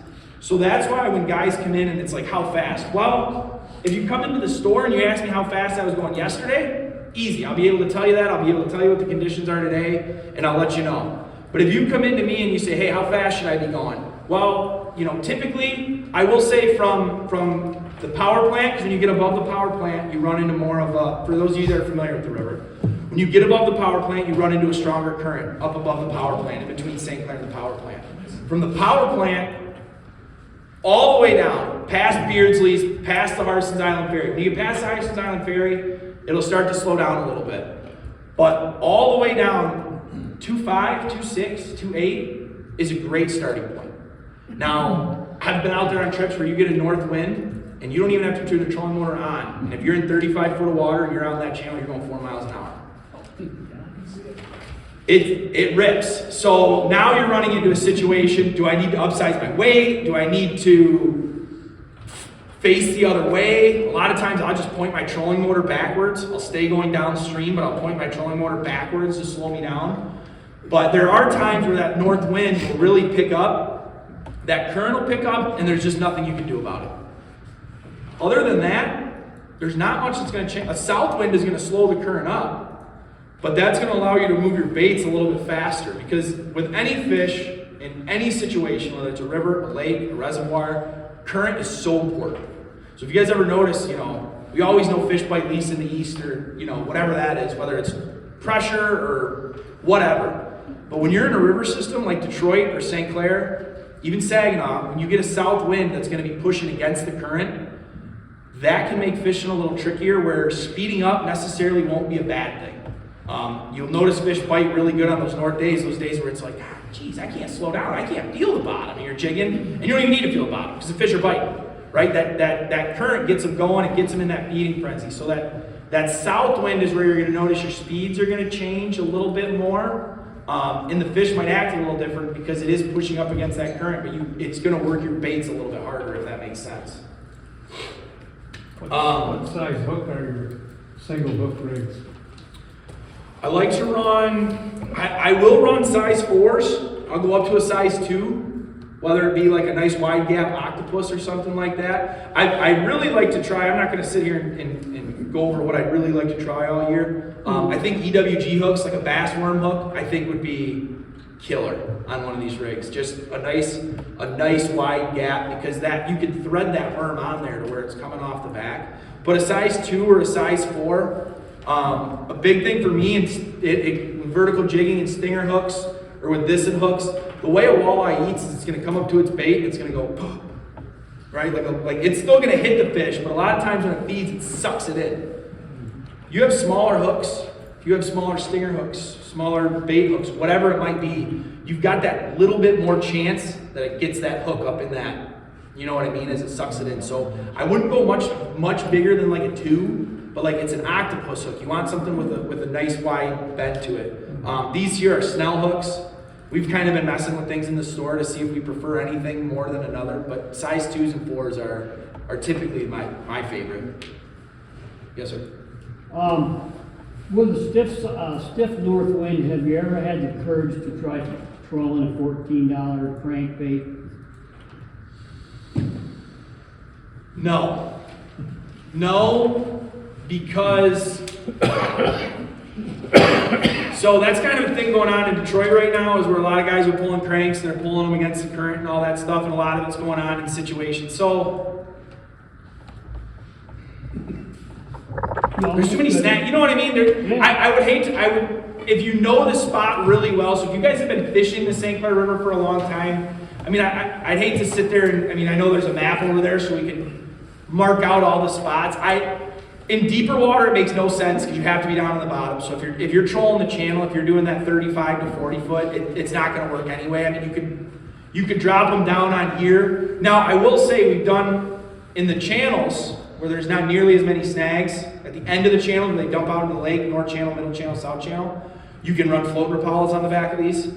So that's why when guys come in and it's like, how fast? Well, if you come into the store and you ask me how fast I was going yesterday, easy. I'll be able to tell you that. I'll be able to tell you what the conditions are today, and I'll let you know. But if you come into me and you say, hey, how fast should I be going? Well, typically, I will say from the power plant, because when you get above the power plant, you run into more of a, for those of you that are familiar with the river, When you get above the power plant, you run into a stronger current up above the power plant, in between St. Clair and the power plant. From the power plant all the way down, past Beardsley's, past the Harson's Island Ferry. When you get past the Harson's Island Ferry, it'll start to slow down a little bit. But all the way down, 2.5, 2.6, 2.8 is a great starting point. Now, I've been out there on trips where you get a north wind, and you don't even have to turn the trolling motor on. And if you're in 35 foot of water and you're on that channel, you're going 4 miles an hour. It rips. So now you're running into a situation, do I need to upsize my weight? Do I need to face the other way? A lot of times I'll just point my trolling motor backwards. I'll stay going downstream, but I'll point my trolling motor backwards to slow me down. But there are times where that north wind will really pick up, that current will pick up, and there's just nothing you can do about it. Other than that, there's not much that's going to change. A south wind is going to slow the current up. But that's going to allow you to move your baits a little bit faster, because with any fish, in any situation, whether it's a river, a lake, a reservoir, current is so important. So if you guys ever notice, we always know fish bite least in the east, or, whatever that is, whether it's pressure or whatever. But when you're in a river system like Detroit or St. Clair, even Saginaw, when you get a south wind that's going to be pushing against the current, that can make fishing a little trickier, where speeding up necessarily won't be a bad thing. You'll notice fish bite really good on those north days, those days where it's like, geez, I can't slow down, I can't feel the bottom, and you're jigging, and you don't even need to feel the bottom, because the fish are biting, right? That current gets them going, it gets them in that feeding frenzy. So that south wind is where you're going to notice your speeds are going to change a little bit more, and the fish might act a little different because it is pushing up against that current, but it's going to work your baits a little bit harder, if that makes sense. What size hook are your single hook rigs? I like to run, I will run size 4s. I'll go up to a size 2, whether it be like a nice wide gap octopus or something like that. I really like to try, I'm not going to sit here and go over what I'd really like to try all year. I think EWG hooks, like a bass worm hook, I think would be killer on one of these rigs. Just a nice wide gap, because that you can thread that worm on there to where it's coming off the back. But a size 2 or a size 4, a big thing for me in vertical jigging and stinger hooks, or with this and hooks, the way a walleye eats is it's going to come up to its bait and it's going to go poof, right? Like it's still going to hit the fish, but a lot of times when it feeds, it sucks it in. You have smaller hooks, if you have smaller stinger hooks, smaller bait hooks, whatever it might be, you've got that little bit more chance that it gets that hook up in that, you know what I mean, as it sucks it in. So I wouldn't go much bigger than like a 2. But like it's an octopus hook. You want something with a nice wide bend to it. These here are Snell hooks. We've kind of been messing with things in the store to see if we prefer anything more than another. But size 2s and 4s are typically my favorite. Yes, sir. With a stiff north wind, have you ever had the courage to try trolling a $14 crankbait? No, because so that's kind of a thing going on in Detroit right now, is where a lot of guys are pulling cranks and they're pulling them against the current and all that stuff, and a lot of it's going on in situations. So there's too many snags. You know what I mean? I would if you know the spot really well. So if you guys have been fishing the St. Clair River for a long time, I mean, I'd hate to sit there and I know there's a map over there so we can mark out all the spots. In deeper water, it makes no sense because you have to be down on the bottom. So if you're trolling the channel, if you're doing that 35 to 40 foot, it's not going to work anyway. I mean, you could drop them down on here. Now, I will say we've done in the channels where there's not nearly as many snags. At the end of the channel, when they dump out into the lake, north channel, middle channel, south channel, you can run float repellents on the back of these,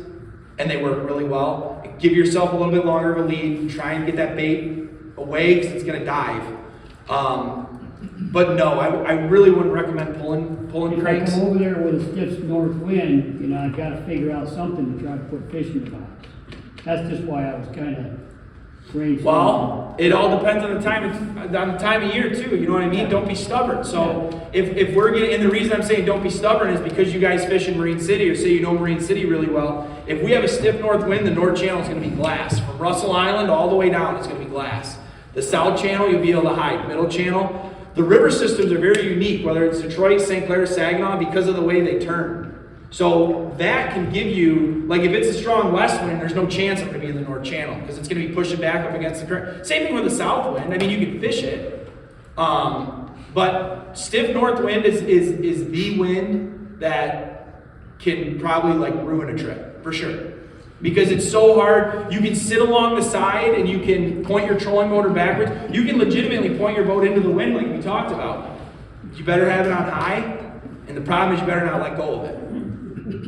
and they work really well. Give yourself a little bit longer of a lead. Try and get that bait away because it's going to dive. But no, I really wouldn't recommend pulling cranks. If I come over there with a stiff north wind, I've got to figure out something to try to put fish in the box. That's just why I was kind of brainstorming. Well, it all depends on the time of year too. You know what I mean? Yeah. Don't be stubborn. So if we're getting, and the reason I'm saying don't be stubborn is because you guys fish in Marine City, or say you know Marine City really well. If we have a stiff north wind, the north channel is going to be glass. From Russell Island all the way down, it's going to be glass. The south channel, you'll be able to hide. Middle channel, the river systems are very unique, whether it's Detroit, St. Clair, Saginaw, because of the way they turn. So that can give you, like if it's a strong west wind, there's no chance I'm going to be in the North Channel because it's going to be pushing back up against the current. Same thing with the south wind. I mean, you can fish it, but stiff north wind is the wind that can probably like ruin a trip for sure. Because it's so hard, you can sit along the side and you can point your trolling motor backwards. You can legitimately point your boat into the wind like we talked about. You better have it on high, and the problem is you better not let go of it.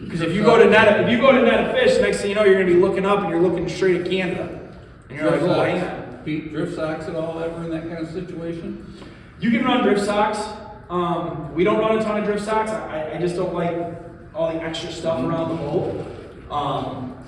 Because if you go to net a fish, next thing you know, you're going to be looking up and you're looking straight at Canada. And you're like, oh, hang on. Pete, drift socks at all ever in that kind of situation? You can run drift socks. We don't run a ton of drift socks. I just don't like all the extra stuff around the boat.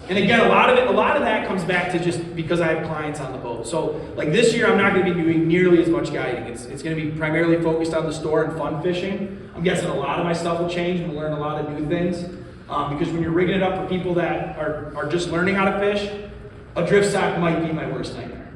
And again, a lot of that comes back to just because I have clients on the boat. So like this year, I'm not going to be doing nearly as much guiding. It's going to be primarily focused on the store and fun fishing. I'm guessing a lot of my stuff will change and we'll learn a lot of new things. Because when you're rigging it up for people that are just learning how to fish, a drift sock might be my worst nightmare.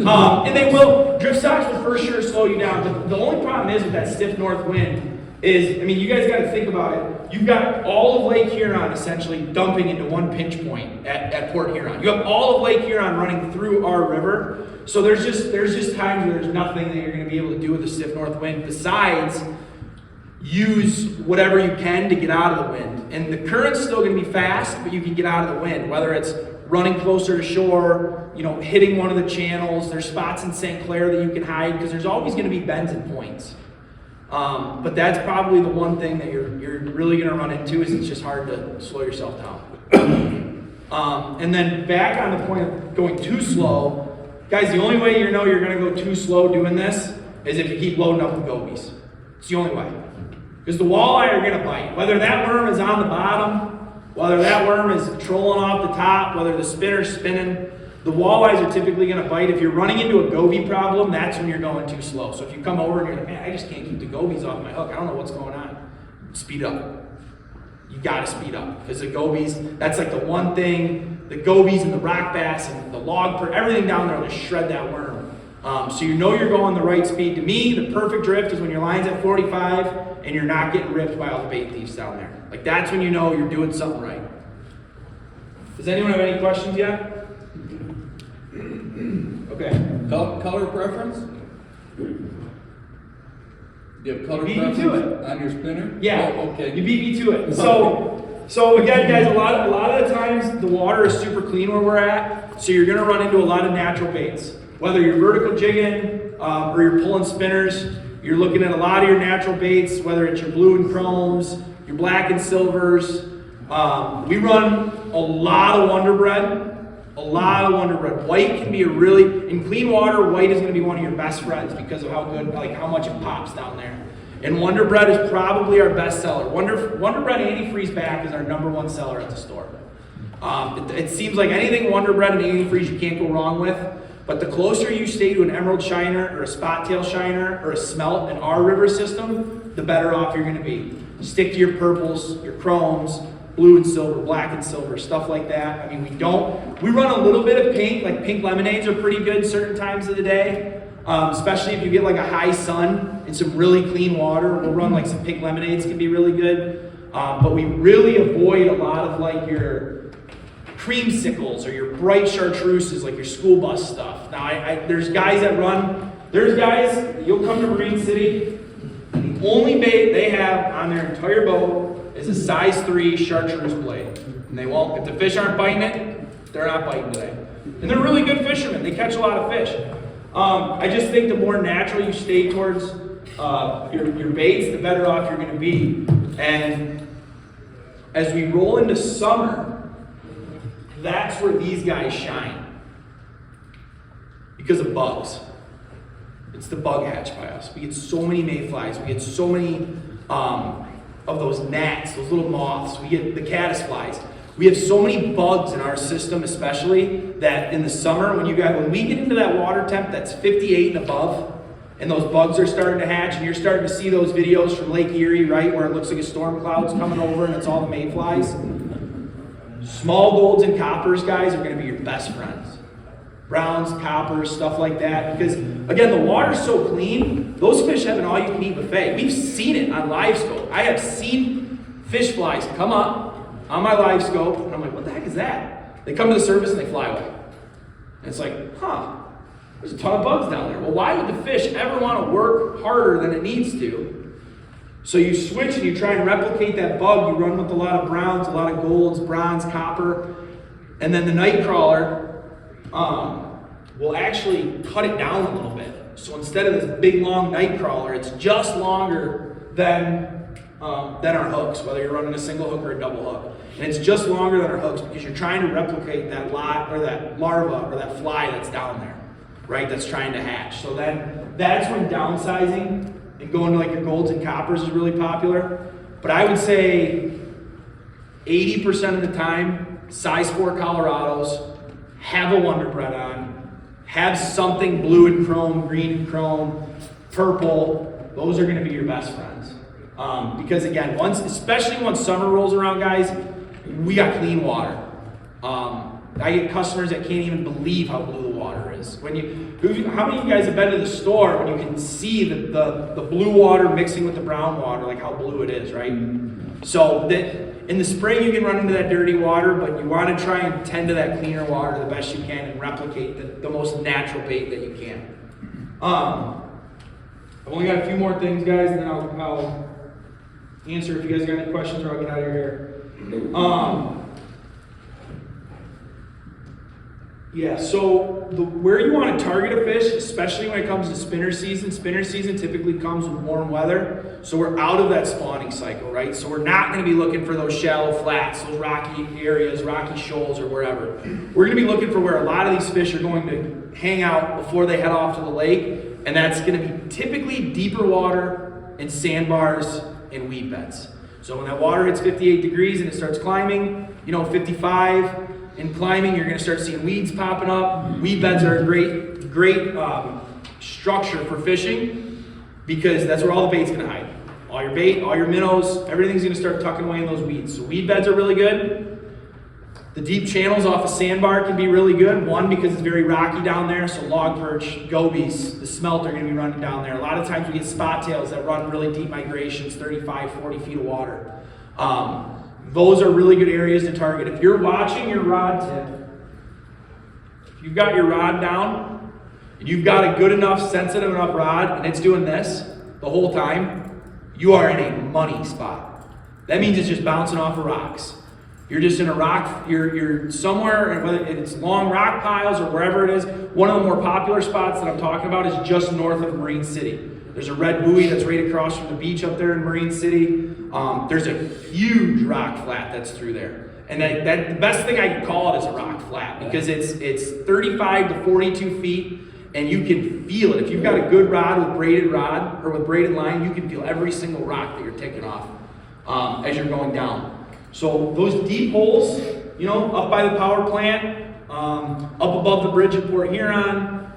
And they will, drift socks will for sure slow you down. The only problem is with that stiff north wind is, I mean, you guys got to think about it. You've got all of Lake Huron essentially dumping into one pinch point at Port Huron. You have all of Lake Huron running through our river. So there's just times where there's nothing that you're going to be able to do with the stiff north wind besides use whatever you can to get out of the wind. And the current's still going to be fast, but you can get out of the wind, whether it's running closer to shore, you know, hitting one of the channels. There's spots in St. Clair that you can hide because there's always going to be bends and points. But that's probably the one thing that you're really going to run into is it's just hard to slow yourself down. And then back on the point of going too slow, guys, the only way you know you're going to go too slow doing this is if you keep loading up with gobies. It's the only way. Because the walleye are going to bite. Whether that worm is on the bottom, whether that worm is trolling off the top, whether the spinner's spinning, the walleyes are typically going to bite. If you're running into a goby problem, that's when you're going too slow. So if you come over and you're like, man, I just can't keep the gobies off my hook. I don't know what's going on. Speed up. You got to speed up. Because the gobies, that's like the one thing, the gobies and the rock bass and the log, everything down there will just shred that worm. So you know you're going the right speed. To me, the perfect drift is when your line's at 45 and you're not getting ripped by all the bait thieves down there. Like that's when you know you're doing something right. Does anyone have any questions yet? Okay. Color preference? Do you have color Beat me preference to it. on your spinner? Yeah. Oh, okay. You beat me to it. So again, guys, a lot of the times the water is super clean where we're at, so you're going to run into a lot of natural baits. Whether you're vertical jigging or you're pulling spinners, you're looking at a lot of your natural baits, whether it's your blue and chromes, your black and silvers. We run a lot of Wonder Bread. A lot of Wonder Bread. White can be in clean water, white is going to be one of your best friends because of how good, like how much it pops down there. And Wonder Bread is probably our best seller. Wonder Bread antifreeze back is our #1 seller at the store. It seems like anything Wonder Bread and antifreeze you can't go wrong with. But the closer you stay to an emerald shiner or a spot tail shiner or a smelt in our river system, the better off you're going to be. Stick to your purples, your chromes, blue and silver, black and silver, stuff like that. I mean, we run a little bit of pink, like pink lemonades are pretty good certain times of the day, especially if you get like a high sun and some really clean water. We'll run like some pink lemonades can be really good, but we really avoid a lot of like your creamsicles or your bright chartreuses, like your school bus stuff. Now, there's guys, you'll come to Marine City, and the only bait they have on their entire boat is a size 3 chartreuse blade. And they won't, if the fish aren't biting it, they're not biting today. And they're really good fishermen. They catch a lot of fish. I just think the more natural you stay towards your baits, the better off you're going to be. And as we roll into summer, that's where these guys shine. Because of bugs. It's the bug hatch by us. We get so many mayflies. We get so many of those gnats, those little moths. We get the caddisflies. We have so many bugs in our system, especially, that in the summer, when we get into that water temp that's 58 and above, and those bugs are starting to hatch, and you're starting to see those videos from Lake Erie, right, where it looks like a storm cloud's coming over and it's all the mayflies. Small golds and coppers, guys, are going to be your best friends. browns, coppers, stuff like that. Because again, the water's so clean, those fish have an all-you-can-eat buffet. We've seen it on live scope. I have seen fish flies come up on my live scope, and I'm like, what the heck is that? They come to the surface and they fly away. And it's like, there's a ton of bugs down there. Well, why would the fish ever want to work harder than it needs to? So you switch and you try and replicate that bug. You run with a lot of browns, a lot of golds, bronze, copper, and then the night crawler will actually cut it down a little bit. So instead of this big long night crawler, it's just longer than our hooks, whether you're running a single hook or a double hook. And it's just longer than our hooks because you're trying to replicate that lot or that larva or that fly that's down there, right? That's trying to hatch. So then that's when downsizing and going to like your golds and coppers is really popular. But I would say 80% of the time, size 4 Colorados have a Wonder Bread on, have something blue and chrome, green and chrome, purple. Those are going to be your best friends. Because again, especially once summer rolls around, guys, we got clean water. I get customers that can't even believe how blue the water is. How many of you guys have been to the store when you can see the blue water mixing with the brown water, like how blue it is, right? So that in the spring you can run into that dirty water, but you want to try and tend to that cleaner water the best you can and replicate the most natural bait that you can. I've only got a few more things, guys, and then I'll answer if you guys got any questions or I'll get out of your hair. So where you want to target a fish, especially when it comes to spinner season typically comes with warm weather. So we're out of that spawning cycle, right? So we're not going to be looking for those shallow flats, those rocky areas, rocky shoals or wherever. We're going to be looking for where a lot of these fish are going to hang out before they head off to the lake. And that's going to be typically deeper water and sandbars and weed beds. So when that water hits 58 degrees and it starts climbing, 55 and climbing, you're going to start seeing weeds popping up. Weed beds are a great structure for fishing because that's where all the bait's going to hide. All your bait, all your minnows, everything's going to start tucking away in those weeds. So weed beds are really good. The deep channels off a sandbar can be really good. One, because it's very rocky down there, so log perch, gobies, the smelt are going to be running down there. A lot of times we get spot tails that run really deep migrations, 35, 40 feet of water. Those are really good areas to target. If you're watching your rod tip, if you've got your rod down, and you've got a good enough, sensitive enough rod, and it's doing this the whole time, you are in a money spot. That means it's just bouncing off of rocks. You're just in a rock, you're somewhere, and whether it's long rock piles or wherever it is. One of the more popular spots that I'm talking about is just north of Marine City. There's a red buoy that's right across from the beach up there in Marine City. There's a huge rock flat that's through there. And that the best thing I can call it is a rock flat because it's 35 to 42 feet and you can feel it. If you've got a good rod with braided line, you can feel every single rock that you're taking off as you're going down. So those deep holes, up by the power plant, up above the bridge at Port Huron,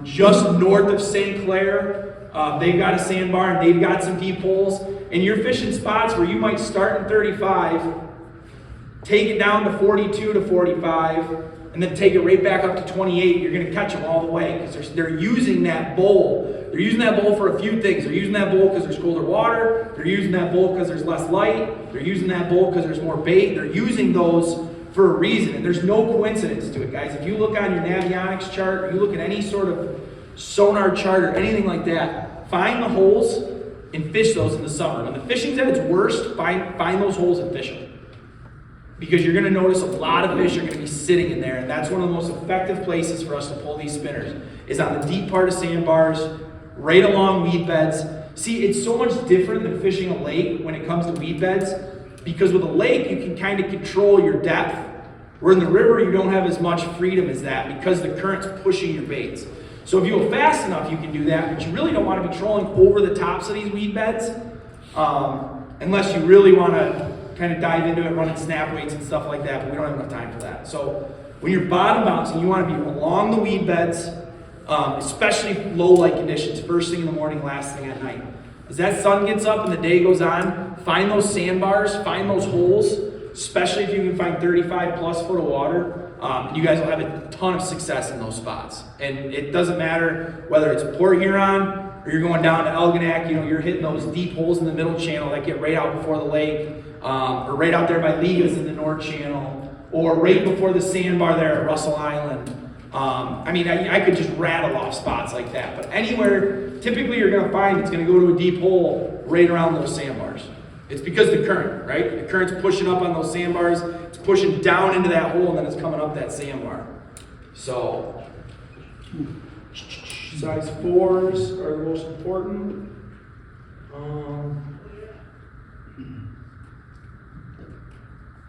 just north of St. Clair, they've got a sandbar and they've got some deep holes. And you're fishing spots where you might start in 35, take it down to 42 to 45, and then take it right back up to 28. You're going to catch them all the way because they're using that bowl. They're using that bowl for a few things. They're using that bowl because there's colder water. They're using that bowl because there's less light. They're using that bowl because there's more bait. They're using those for a reason, and there's no coincidence to it, guys. If you look on your Navionics chart, or you look at any sort of sonar chart or anything like that, find the holes and fish those in the summer. When the fishing's at its worst, find those holes and fish them. Because you're going to notice a lot of fish are going to be sitting in there, and that's one of the most effective places for us to pull these spinners, is on the deep part of sandbars, right along weed beds. See, it's so much different than fishing a lake when it comes to weed beds, because with a lake, you can kind of control your depth, where in the river, you don't have as much freedom as that, because the current's pushing your baits. So if you go fast enough, you can do that, but you really don't want to be trolling over the tops of these weed beds, unless you really want to kind of dive into it, running snap weights and stuff like that, but we don't have enough time for that. So when you're bottom bouncing, you want to be along the weed beds, especially low light conditions, first thing in the morning, last thing at night. As that sun gets up and the day goes on, find those sandbars, find those holes, especially if you can find 35 plus foot of water. You guys will have a ton of success in those spots. And it doesn't matter whether it's Port Huron or you're going down to Elginak, you know, you're hitting those deep holes in the middle channel that get right out before the lake, or right out there by Ligas in the North Channel, or right before the sandbar there at Russell Island. I mean, I could just rattle off spots like that, but anywhere, typically you're gonna find it's gonna go to a deep hole right around those sandbars. It's because the current, right? The current's pushing up on those sandbars, it's pushing down into that hole, and then it's coming up that sandbar. So, size 4s are the most important.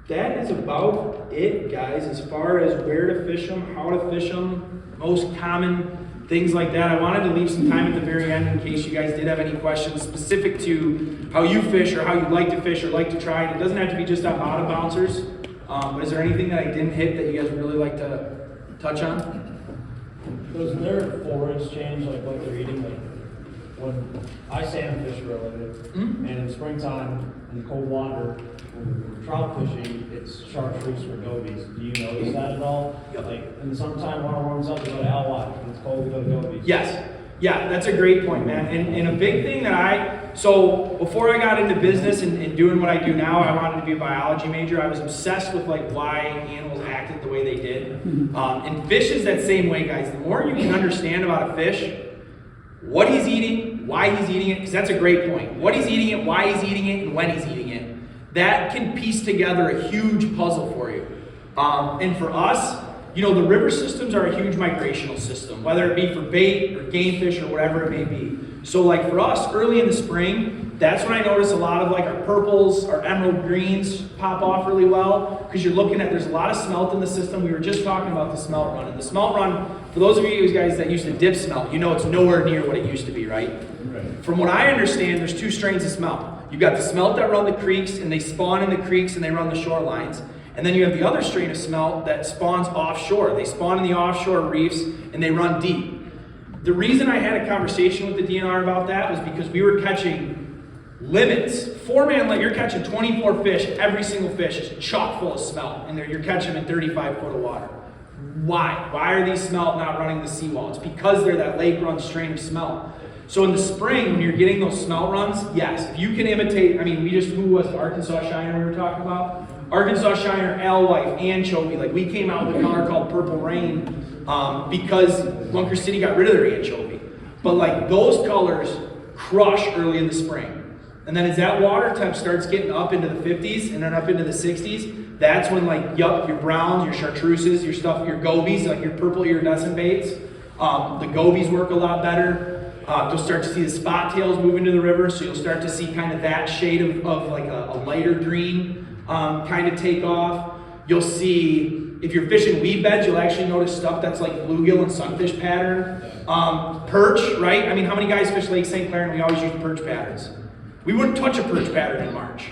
That is about it, guys, as far as where to fish them, how to fish them, most common things like that. I wanted to leave some time at the very end in case you guys did have any questions specific to how you fish or how you like to fish or like to try it. It doesn't have to be just on bottom bouncers, but is there anything that I didn't hit that you guys would really like to touch on? Does their forage change like what they're eating? Like when I salmon fish for a living, and in springtime in cold water, when we're trout fishing, it's chartreuse or gobies. Do you notice that at all? Like in the summertime, water warms up, we go to ally. When it's cold, we go to gobies. Yes. Yeah, that's a great point, man. And a big thing that so before I got into business and doing what I do now, I wanted to be a biology major. I was obsessed with like why animals acted the way they did. And fish is that same way, guys. The more you can understand about a fish, what he's eating, why he's eating it, because that's a great point. What he's eating it, why he's eating it, and when he's eating it. That can piece together a huge puzzle for you. And for us, you know, the river systems are a huge migrational system, whether it be for bait or game fish or whatever it may be. So like for us, early in the spring, that's when I notice a lot of like our purples, our emerald greens pop off really well, because you're looking at, there's a lot of smelt in the system. We were just talking about the smelt run. And the smelt run, for those of you guys that used to dip smelt, you know it's nowhere near what it used to be, right? From what I understand, there's 2 strains of smelt. You've got the smelt that run the creeks, and they spawn in the creeks, and they run the shorelines. And then you have the other strain of smelt that spawns offshore. They spawn in the offshore reefs, and they run deep. The reason I had a conversation with the DNR about that was because we were catching limits. 4-man limit, you're catching 24 fish. Every single fish is chock full of smelt, and you're catching them in 35 foot of water. Why? Why are these smelt not running the seawall? It's because they're that lake run strain of smelt. So in the spring, when you're getting those smelt runs, yes, if you can imitate, I mean, who was the Arkansas Shiner we were talking about? Arkansas Shiner, alewife, anchovy. Like we came out with a color called Purple Rain because Bunker City got rid of their anchovy. But like those colors crush early in the spring. And then as that water temp starts getting up into the 50s and then up into the 60s, that's when like, your browns, your chartreuses, your stuff, your gobies, like your purple iridescent baits, the gobies work a lot better. You'll start to see the spot tails move into the river, so you'll start to see kind of that shade of like a lighter green kind of take off. You'll see, if you're fishing weed beds, you'll actually notice stuff that's like bluegill and sunfish pattern. Perch, right? I mean, how many guys fish Lake St. Clair and we always use perch patterns? We wouldn't touch a perch pattern in March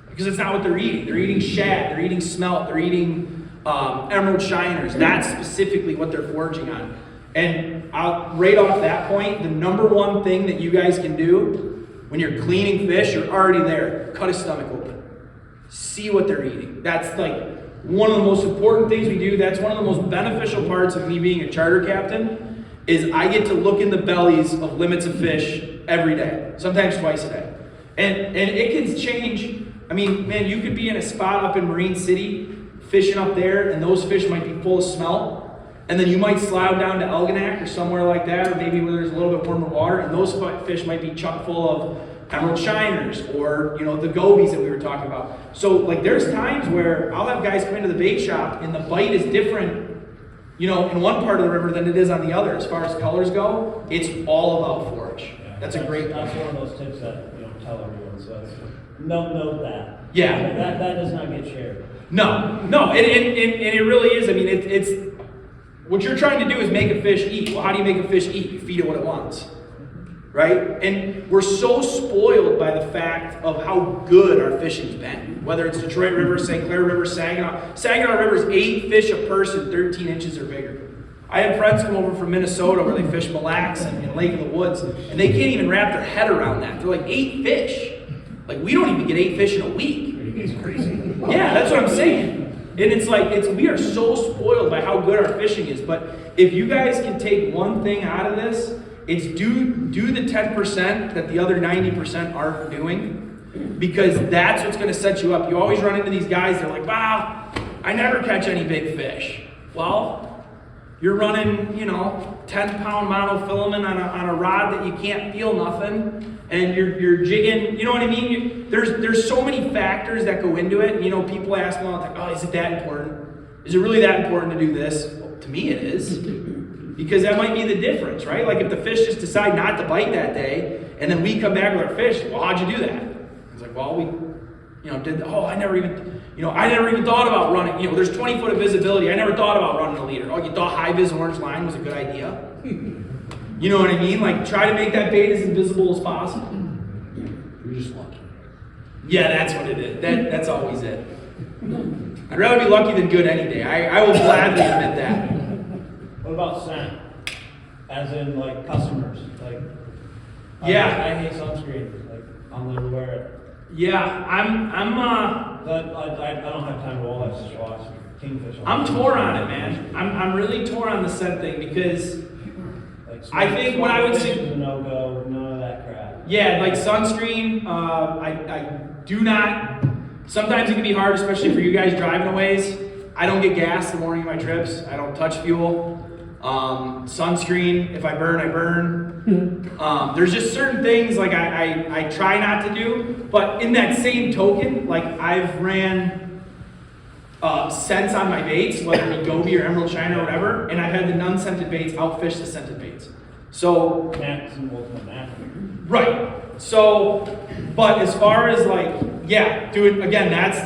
because it's not what they're eating. They're eating shad, they're eating smelt, they're eating emerald shiners. That's specifically what they're foraging on. And right off that point, the number one thing that you guys can do when you're cleaning fish, you're already there. Cut his stomach open. See what they're eating. That's like one of the most important things we do. That's one of the most beneficial parts of me being a charter captain is I get to look in the bellies of limits of fish every day, sometimes twice a day. And it can change. I mean, man, you could be in a spot up in Marine City fishing up there, and those fish might be full of smelt. And then you might slide down to Elginak or somewhere like that, or maybe where there's a little bit warmer water, and those fish might be chock full of emerald shiners or, you know, the gobies that we were talking about. So, like, there's times where I'll have guys come into the bait shop and the bite is different, you know, in one part of the river than it is on the other. As far as colors go, it's all about forage. Yeah, that's a great That's point. one of those tips that you don't tell everyone, so note that. Yeah. That does not get shared. No, and it really is. I mean, it's what you're trying to do is make a fish eat. Well, how do you make a fish eat? You feed it what it wants, right? And we're so spoiled by the fact of how good our fishing's been. Whether it's Detroit River, St. Clair River, Saginaw. Saginaw River is 8 fish a person, 13 inches or bigger. I had friends come over from Minnesota where they fish Mille Lacs and Lake of the Woods, and they can't even wrap their head around that. They're like, 8 fish? Like, we don't even get 8 fish in a week. It's crazy. Yeah, that's what I'm saying. And it's like, we are so spoiled by how good our fishing is. But if you guys can take one thing out of this, it's do the 10% that the other 90% aren't doing, because that's what's going to set you up. You always run into these guys, they're like, wow, I never catch any big fish. Well, you're running, 10-pound monofilament on a rod that you can't feel nothing, and you're jigging, you know what I mean? There's so many factors that go into it. People ask me all the time, oh, is it that important? Is it really that important to do this? Well, to me it is, because that might be the difference, right? Like if the fish just decide not to bite that day, and then we come back with our fish, well, how'd you do that? It's like, well, we I never even thought about running, there's 20 foot of visibility. I never thought about running a leader. Oh, you thought high vis orange line was a good idea? You know what I mean? Like, try to make that bait as invisible as possible. You're just lucky. Yeah, that's what it is. That's always it. I'd rather be lucky than good any day. I will gladly admit that. What about scent? As in, like, customers, like. Yeah. I hate sunscreen, like, I'll never wear it. Yeah, I'm I don't have time to walleye fish watch kingfish. I'm torn on it, man. I'm really torn on the scent thing, because Like, I think what I would say. is a no-go, none of that crap. Yeah, like sunscreen, I do not, sometimes it can be hard, especially for you guys driving a ways. I don't get gas the morning of my trips. I don't touch fuel. Sunscreen, if I burn, I burn. There's just certain things like I try not to do, but in that same token, like I've ran scents on my baits, whether it be goby or emerald china or whatever, and I've had the non-scented baits outfish the scented baits. So, That's an ultimate match. right. So, but as far as like, yeah, do it again. That's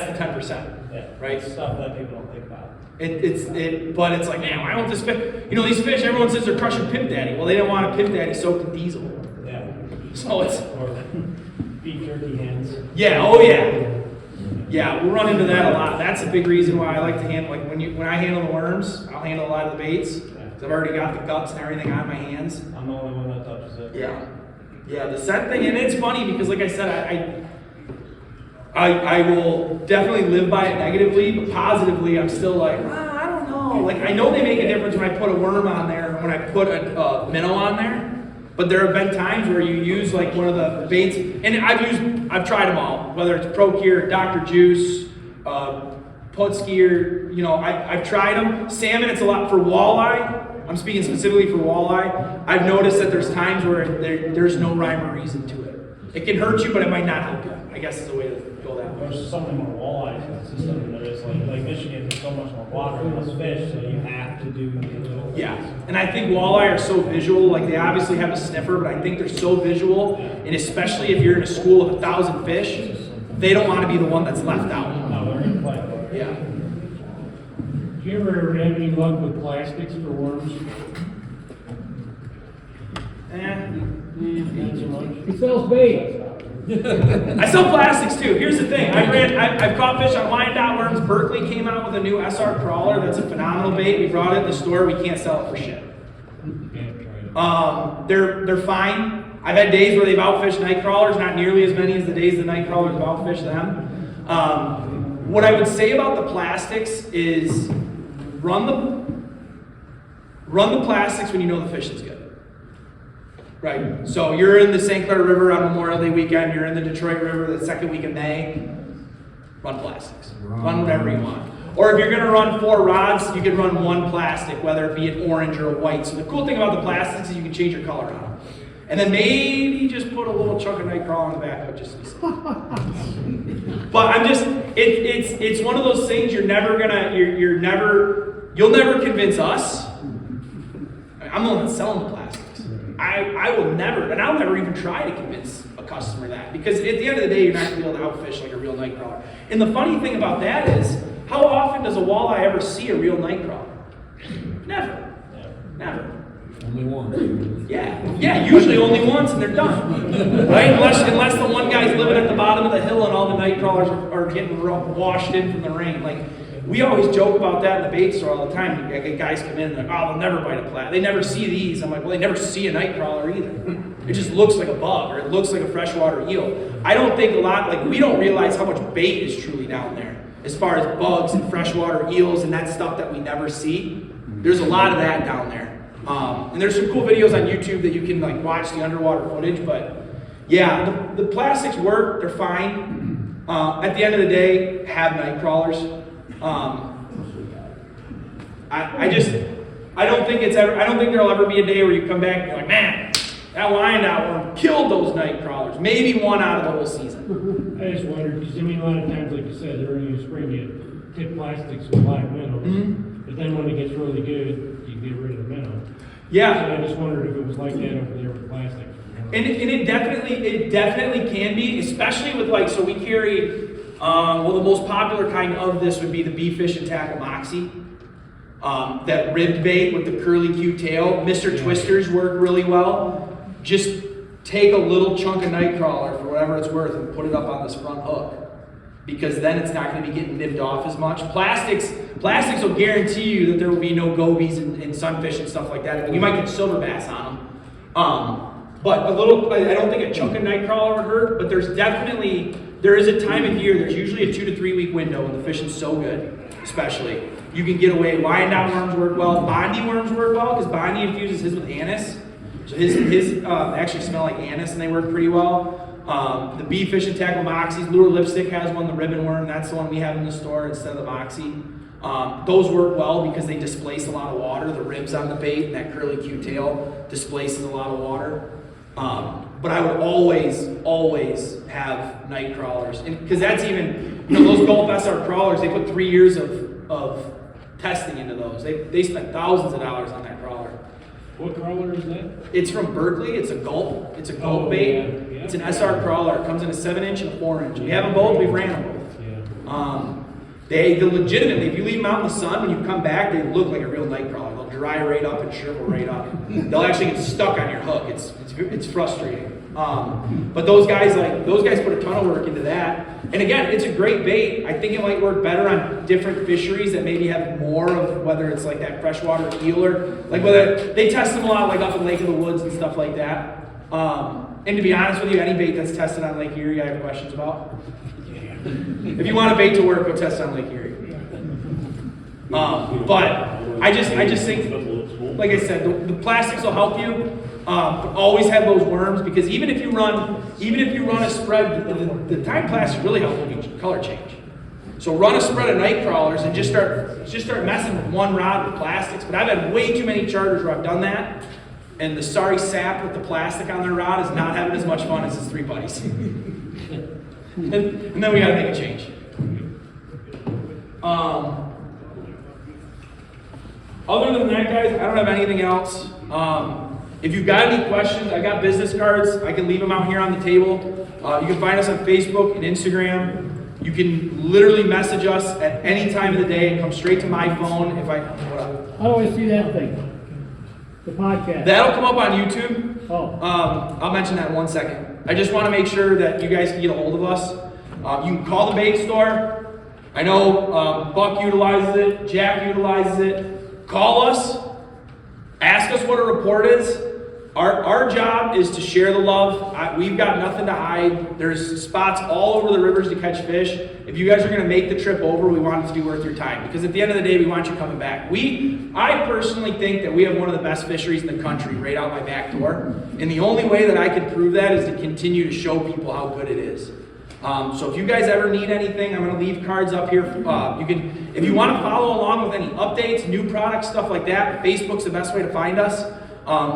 the 10%. Yeah, Right. Stuff that people don't think about. But it's like, man, why won't this fish? These fish, everyone says they're crushing Pimp Daddy. Well, they didn't want a Pimp Daddy soaked in diesel. Yeah. So it's, Or beef jerky hands. yeah, oh yeah. Yeah, we'll run into that a lot. That's a big reason why I like to handle, like when I handle the worms, I'll handle a lot of the baits. Because I've already got the guts and everything on my hands. I'm the only one that touches it. Yeah. Yeah, the scent thing, and it's funny because like I said, I will definitely live by it negatively, but positively I'm still like, I don't know. Like I know they make a difference when I put a worm on there or when I put a minnow on there. But there have been times where you use like one of the baits, and I've tried them all, whether it's Procure, Dr. Juice, Putski, or, I've tried them. Salmon, it's a lot for walleye. I'm speaking specifically for walleye. I've noticed that there's times where there's no rhyme or reason to it. It can hurt you, but it might not help you, I guess is the way to go that way. There's so many more walleyes in the system than there is like Michigan, there's so much more water and less fish, so you have to do the Yeah, and I think walleye are so visual, like they obviously have a sniffer, but I think they're so visual, and especially if you're in a school of 1,000 fish, they don't want to be the one that's left out. No, they're in play. Yeah. Do you ever have any luck with plastics for worms? Not so much. He sells bait. I sell plastics too. Here's the thing. I've caught fish on Wyandotte worms. Berkeley came out with a new SR crawler that's a phenomenal bait. We brought it in the store. We can't sell it for shit. They're fine. I've had days where they've outfished night crawlers, not nearly as many as the days the night crawlers have outfished them. What I would say about the plastics is run the plastics when you know the fish is good. Right, so you're in the St. Clair River on Memorial Day weekend, you're in the Detroit River the second week of May, run plastics. Run whatever you want. Or if you're gonna run 4 rods, you can run 1 plastic, whether it be an orange or a white. So the cool thing about the plastics is you can change your color on them. And then maybe just put a little chunk of night crawl on the back of it just to be safe. But I'm just, it's one of those things you'll never convince us. I'm the one that's selling the plastics. I will never, and I'll never even try to convince a customer that, because at the end of the day, you're not going to be able to outfish like a real night crawler. And the funny thing about that is, how often does a walleye ever see a real night crawler? Never. Never. Only one. Yeah, usually only once and they're done. Right? Unless the one guy's living at the bottom of the hill and all the night crawlers are getting washed in from the rain. Like, we always joke about that in the bait store all the time. Guys come in and they're like, oh, they'll never bite a plat. They never see these. I'm like, well, they never see a night crawler either. It just looks like a bug or it looks like a freshwater eel. I don't think we don't realize how much bait is truly down there as far as bugs and freshwater eels and that stuff that we never see. There's a lot of that down there. And there's some cool videos on YouTube that you can like watch the underwater footage, but yeah, the plastics work, they're fine. At the end of the day, have night crawlers. I don't think there'll ever be a day where you come back and you're like, man, that Wyandotte worm killed those night crawlers. Maybe one out of the whole season. I just wondered, because I mean, a lot of times, like you said, early in the spring, you tip plastics with black minnows, but then when it gets really good, you get rid of the minnow. Yeah. So I just wondered if it was like that over there with plastics. And it definitely can be, especially with like, so we carry, well, the most popular kind of this would be the Bee Fish and Tackle Moxie. That ribbed bait with the curly Q tail. Mr. Twisters work really well. Just take a little chunk of night crawler for whatever it's worth and put it up on this front hook, because then it's not going to be getting nipped off as much. Plastics will guarantee you that there will be no gobies and sunfish and stuff like that. You might get silver bass on them. But I don't think a chunk of night crawler would hurt, but there is a time of year, there's usually a 2 to 3 week window when the fishing's so good, especially. You can get away. Wyandotte worms work well. Bondi worms work well because Bondi infuses his with anise. So his actually smell like anise and they work pretty well. The Bee Fish and Tackle Moxies, Lure Lipstick has one, the ribbon worm. That's the one we have in the store instead of the Moxie. Those work well because they displace a lot of water. The ribs on the bait and that curly Q tail displaces a lot of water. But I would always have night crawlers. Because that's even, those Gulf SR crawlers, they put 3 years of testing into those. They spent thousands of dollars on that crawler. What crawler is that? It's from Berkeley. It's a gulp. It's a gulp bait. Yeah. It's an SR crawler. It comes in a 7-inch and a 4-inch. We have them both. We've ran them both. Yeah. They legitimately, if you leave them out in the sun, when you come back, they look like a real night crawler. They'll dry right up and shrivel right up. They'll actually get stuck on your hook. It's frustrating. But those guys put a ton of work into that. And again, it's a great bait. I think it might work better on different fisheries that maybe have more of, whether it's like that freshwater eel or like whether they test them a lot like up in Lake of the Woods and stuff like that. And to be honest with you, any bait that's tested on Lake Erie, I have questions about. If you want a bait to work, go test on Lake Erie. But I just think, like I said, the plastics will help you. Always have those worms, because even if you run a spread, the time plastics really help with color change. So run a spread of night crawlers and just start messing with one rod with plastics. But I've had way too many charters where I've done that, and the sorry sap with the plastic on their rod is not having as much fun as his 3 buddies. and then we got to make a change. Other than that, guys, I don't have anything else. If you've got any questions, I got business cards. I can leave them out here on the table. You can find us on Facebook and Instagram. You can literally message us at any time of the day and come straight to my phone. How do I see that thing? The podcast. That'll come up on YouTube. Oh. I'll mention that in 1 second. I just want to make sure that you guys can get a hold of us. You can call the bait store. I know Buck utilizes it. Jack utilizes it. Call us. Ask us what a report is. Our job is to share the love. We've got nothing to hide. There's spots all over the rivers to catch fish. If you guys are going to make the trip over, we want it to be worth your time. Because at the end of the day, we want you coming back. I personally think that we have one of the best fisheries in the country right out my back door. And the only way that I can prove that is to continue to show people how good it is. So if you guys ever need anything, I'm going to leave cards up here. If you want to follow along with any updates, new products, stuff like that, Facebook's the best way to find us.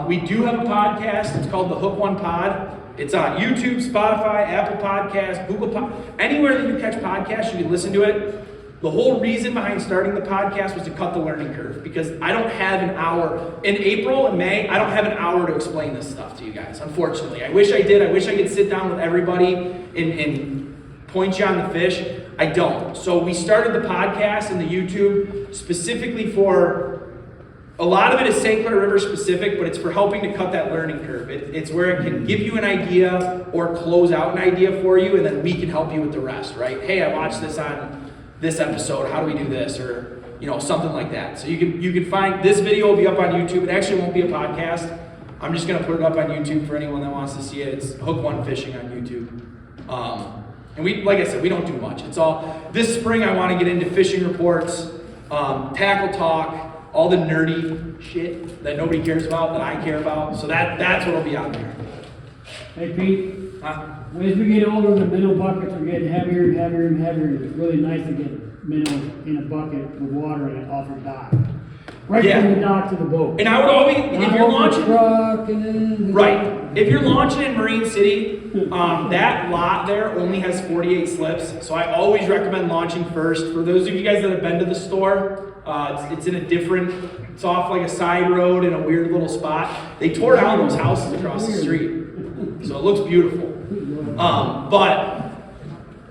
We do have a podcast. It's called the Hook One Pod. It's on YouTube, Spotify, Apple Podcasts, Google Podcasts. Anywhere that you catch podcasts, you can listen to it. The whole reason behind starting the podcast was to cut the learning curve, because I don't have an hour. In April and May, I don't have an hour to explain this stuff to you guys, unfortunately. I wish I did. I wish I could sit down with everybody and point you on the fish. I don't. So we started the podcast and the YouTube specifically for, a lot of it is St. Clair River specific, but it's for helping to cut that learning curve. It's where it can give you an idea or close out an idea for you, and then we can help you with the rest, right? Hey, I watched this on this episode, how do we do this, or something like that. So you can find this video will be up on YouTube. It actually won't be a podcast. I'm just gonna put it up on YouTube for anyone that wants to see it. It's Hook One Fishing on YouTube. And we, like I said, we don't do much. It's all, this spring I want to get into fishing reports, tackle talk, all the nerdy shit that nobody cares about, that I care about. So that's what'll be on there. Hey Pete, as we get older, the minnow buckets are getting heavier and heavier and heavier. It's really nice to get minnows in a bucket with water in it off your dock. Right from the dock to the boat. And I would always, if you're launching, truck and then right, if you're launching in Marine City, that lot there only has 48 slips. So I always recommend launching first. For those of you guys that have been to the store, it's in a different, it's off like a side road in a weird little spot. They tore down those houses across the street. So it looks beautiful. But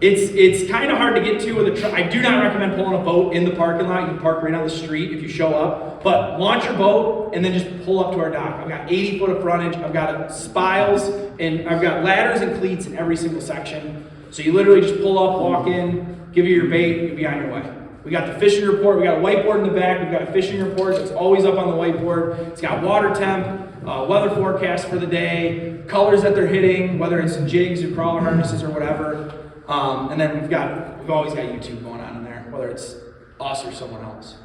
it's kind of hard to get to with a truck. I do not recommend pulling a boat in the parking lot. You can park right on the street if you show up. But launch your boat and then just pull up to our dock. I've got 80 foot of frontage. I've got spiles and I've got ladders and cleats in every single section. So you literally just pull up, walk in, give you your bait, you'll be on your way. We got the fishing report. We got a whiteboard in the back. We've got a fishing report. It's always up on the whiteboard. It's got water temp, weather forecast for the day, colors that they're hitting, whether it's in jigs or crawler harnesses or whatever. And then we've always got YouTube going on in there, whether it's us or someone else.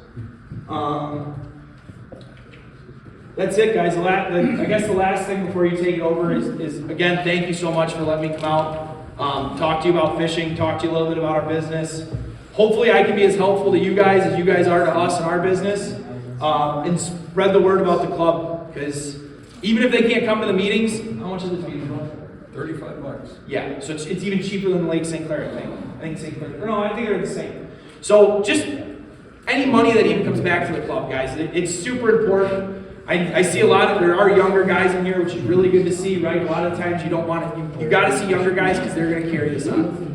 That's it, guys. I guess the last thing before you take it over is again, thank you so much for letting me come out, talk to you about fishing, talk to you a little bit about our business. Hopefully I can be as helpful to you guys as you guys are to us in our business, and spread the word about the club, because even if they can't come to the meetings, how much is this meeting for? $35. Yeah, so it's even cheaper than Lake St. Clair, I think. I think St. Clair, no, I think they're the same. So just any money that even comes back to the club, guys, it's super important. I see there are younger guys in here, which is really good to see, right? A lot of times you don't want to, you got to see younger guys because they're going to carry this on.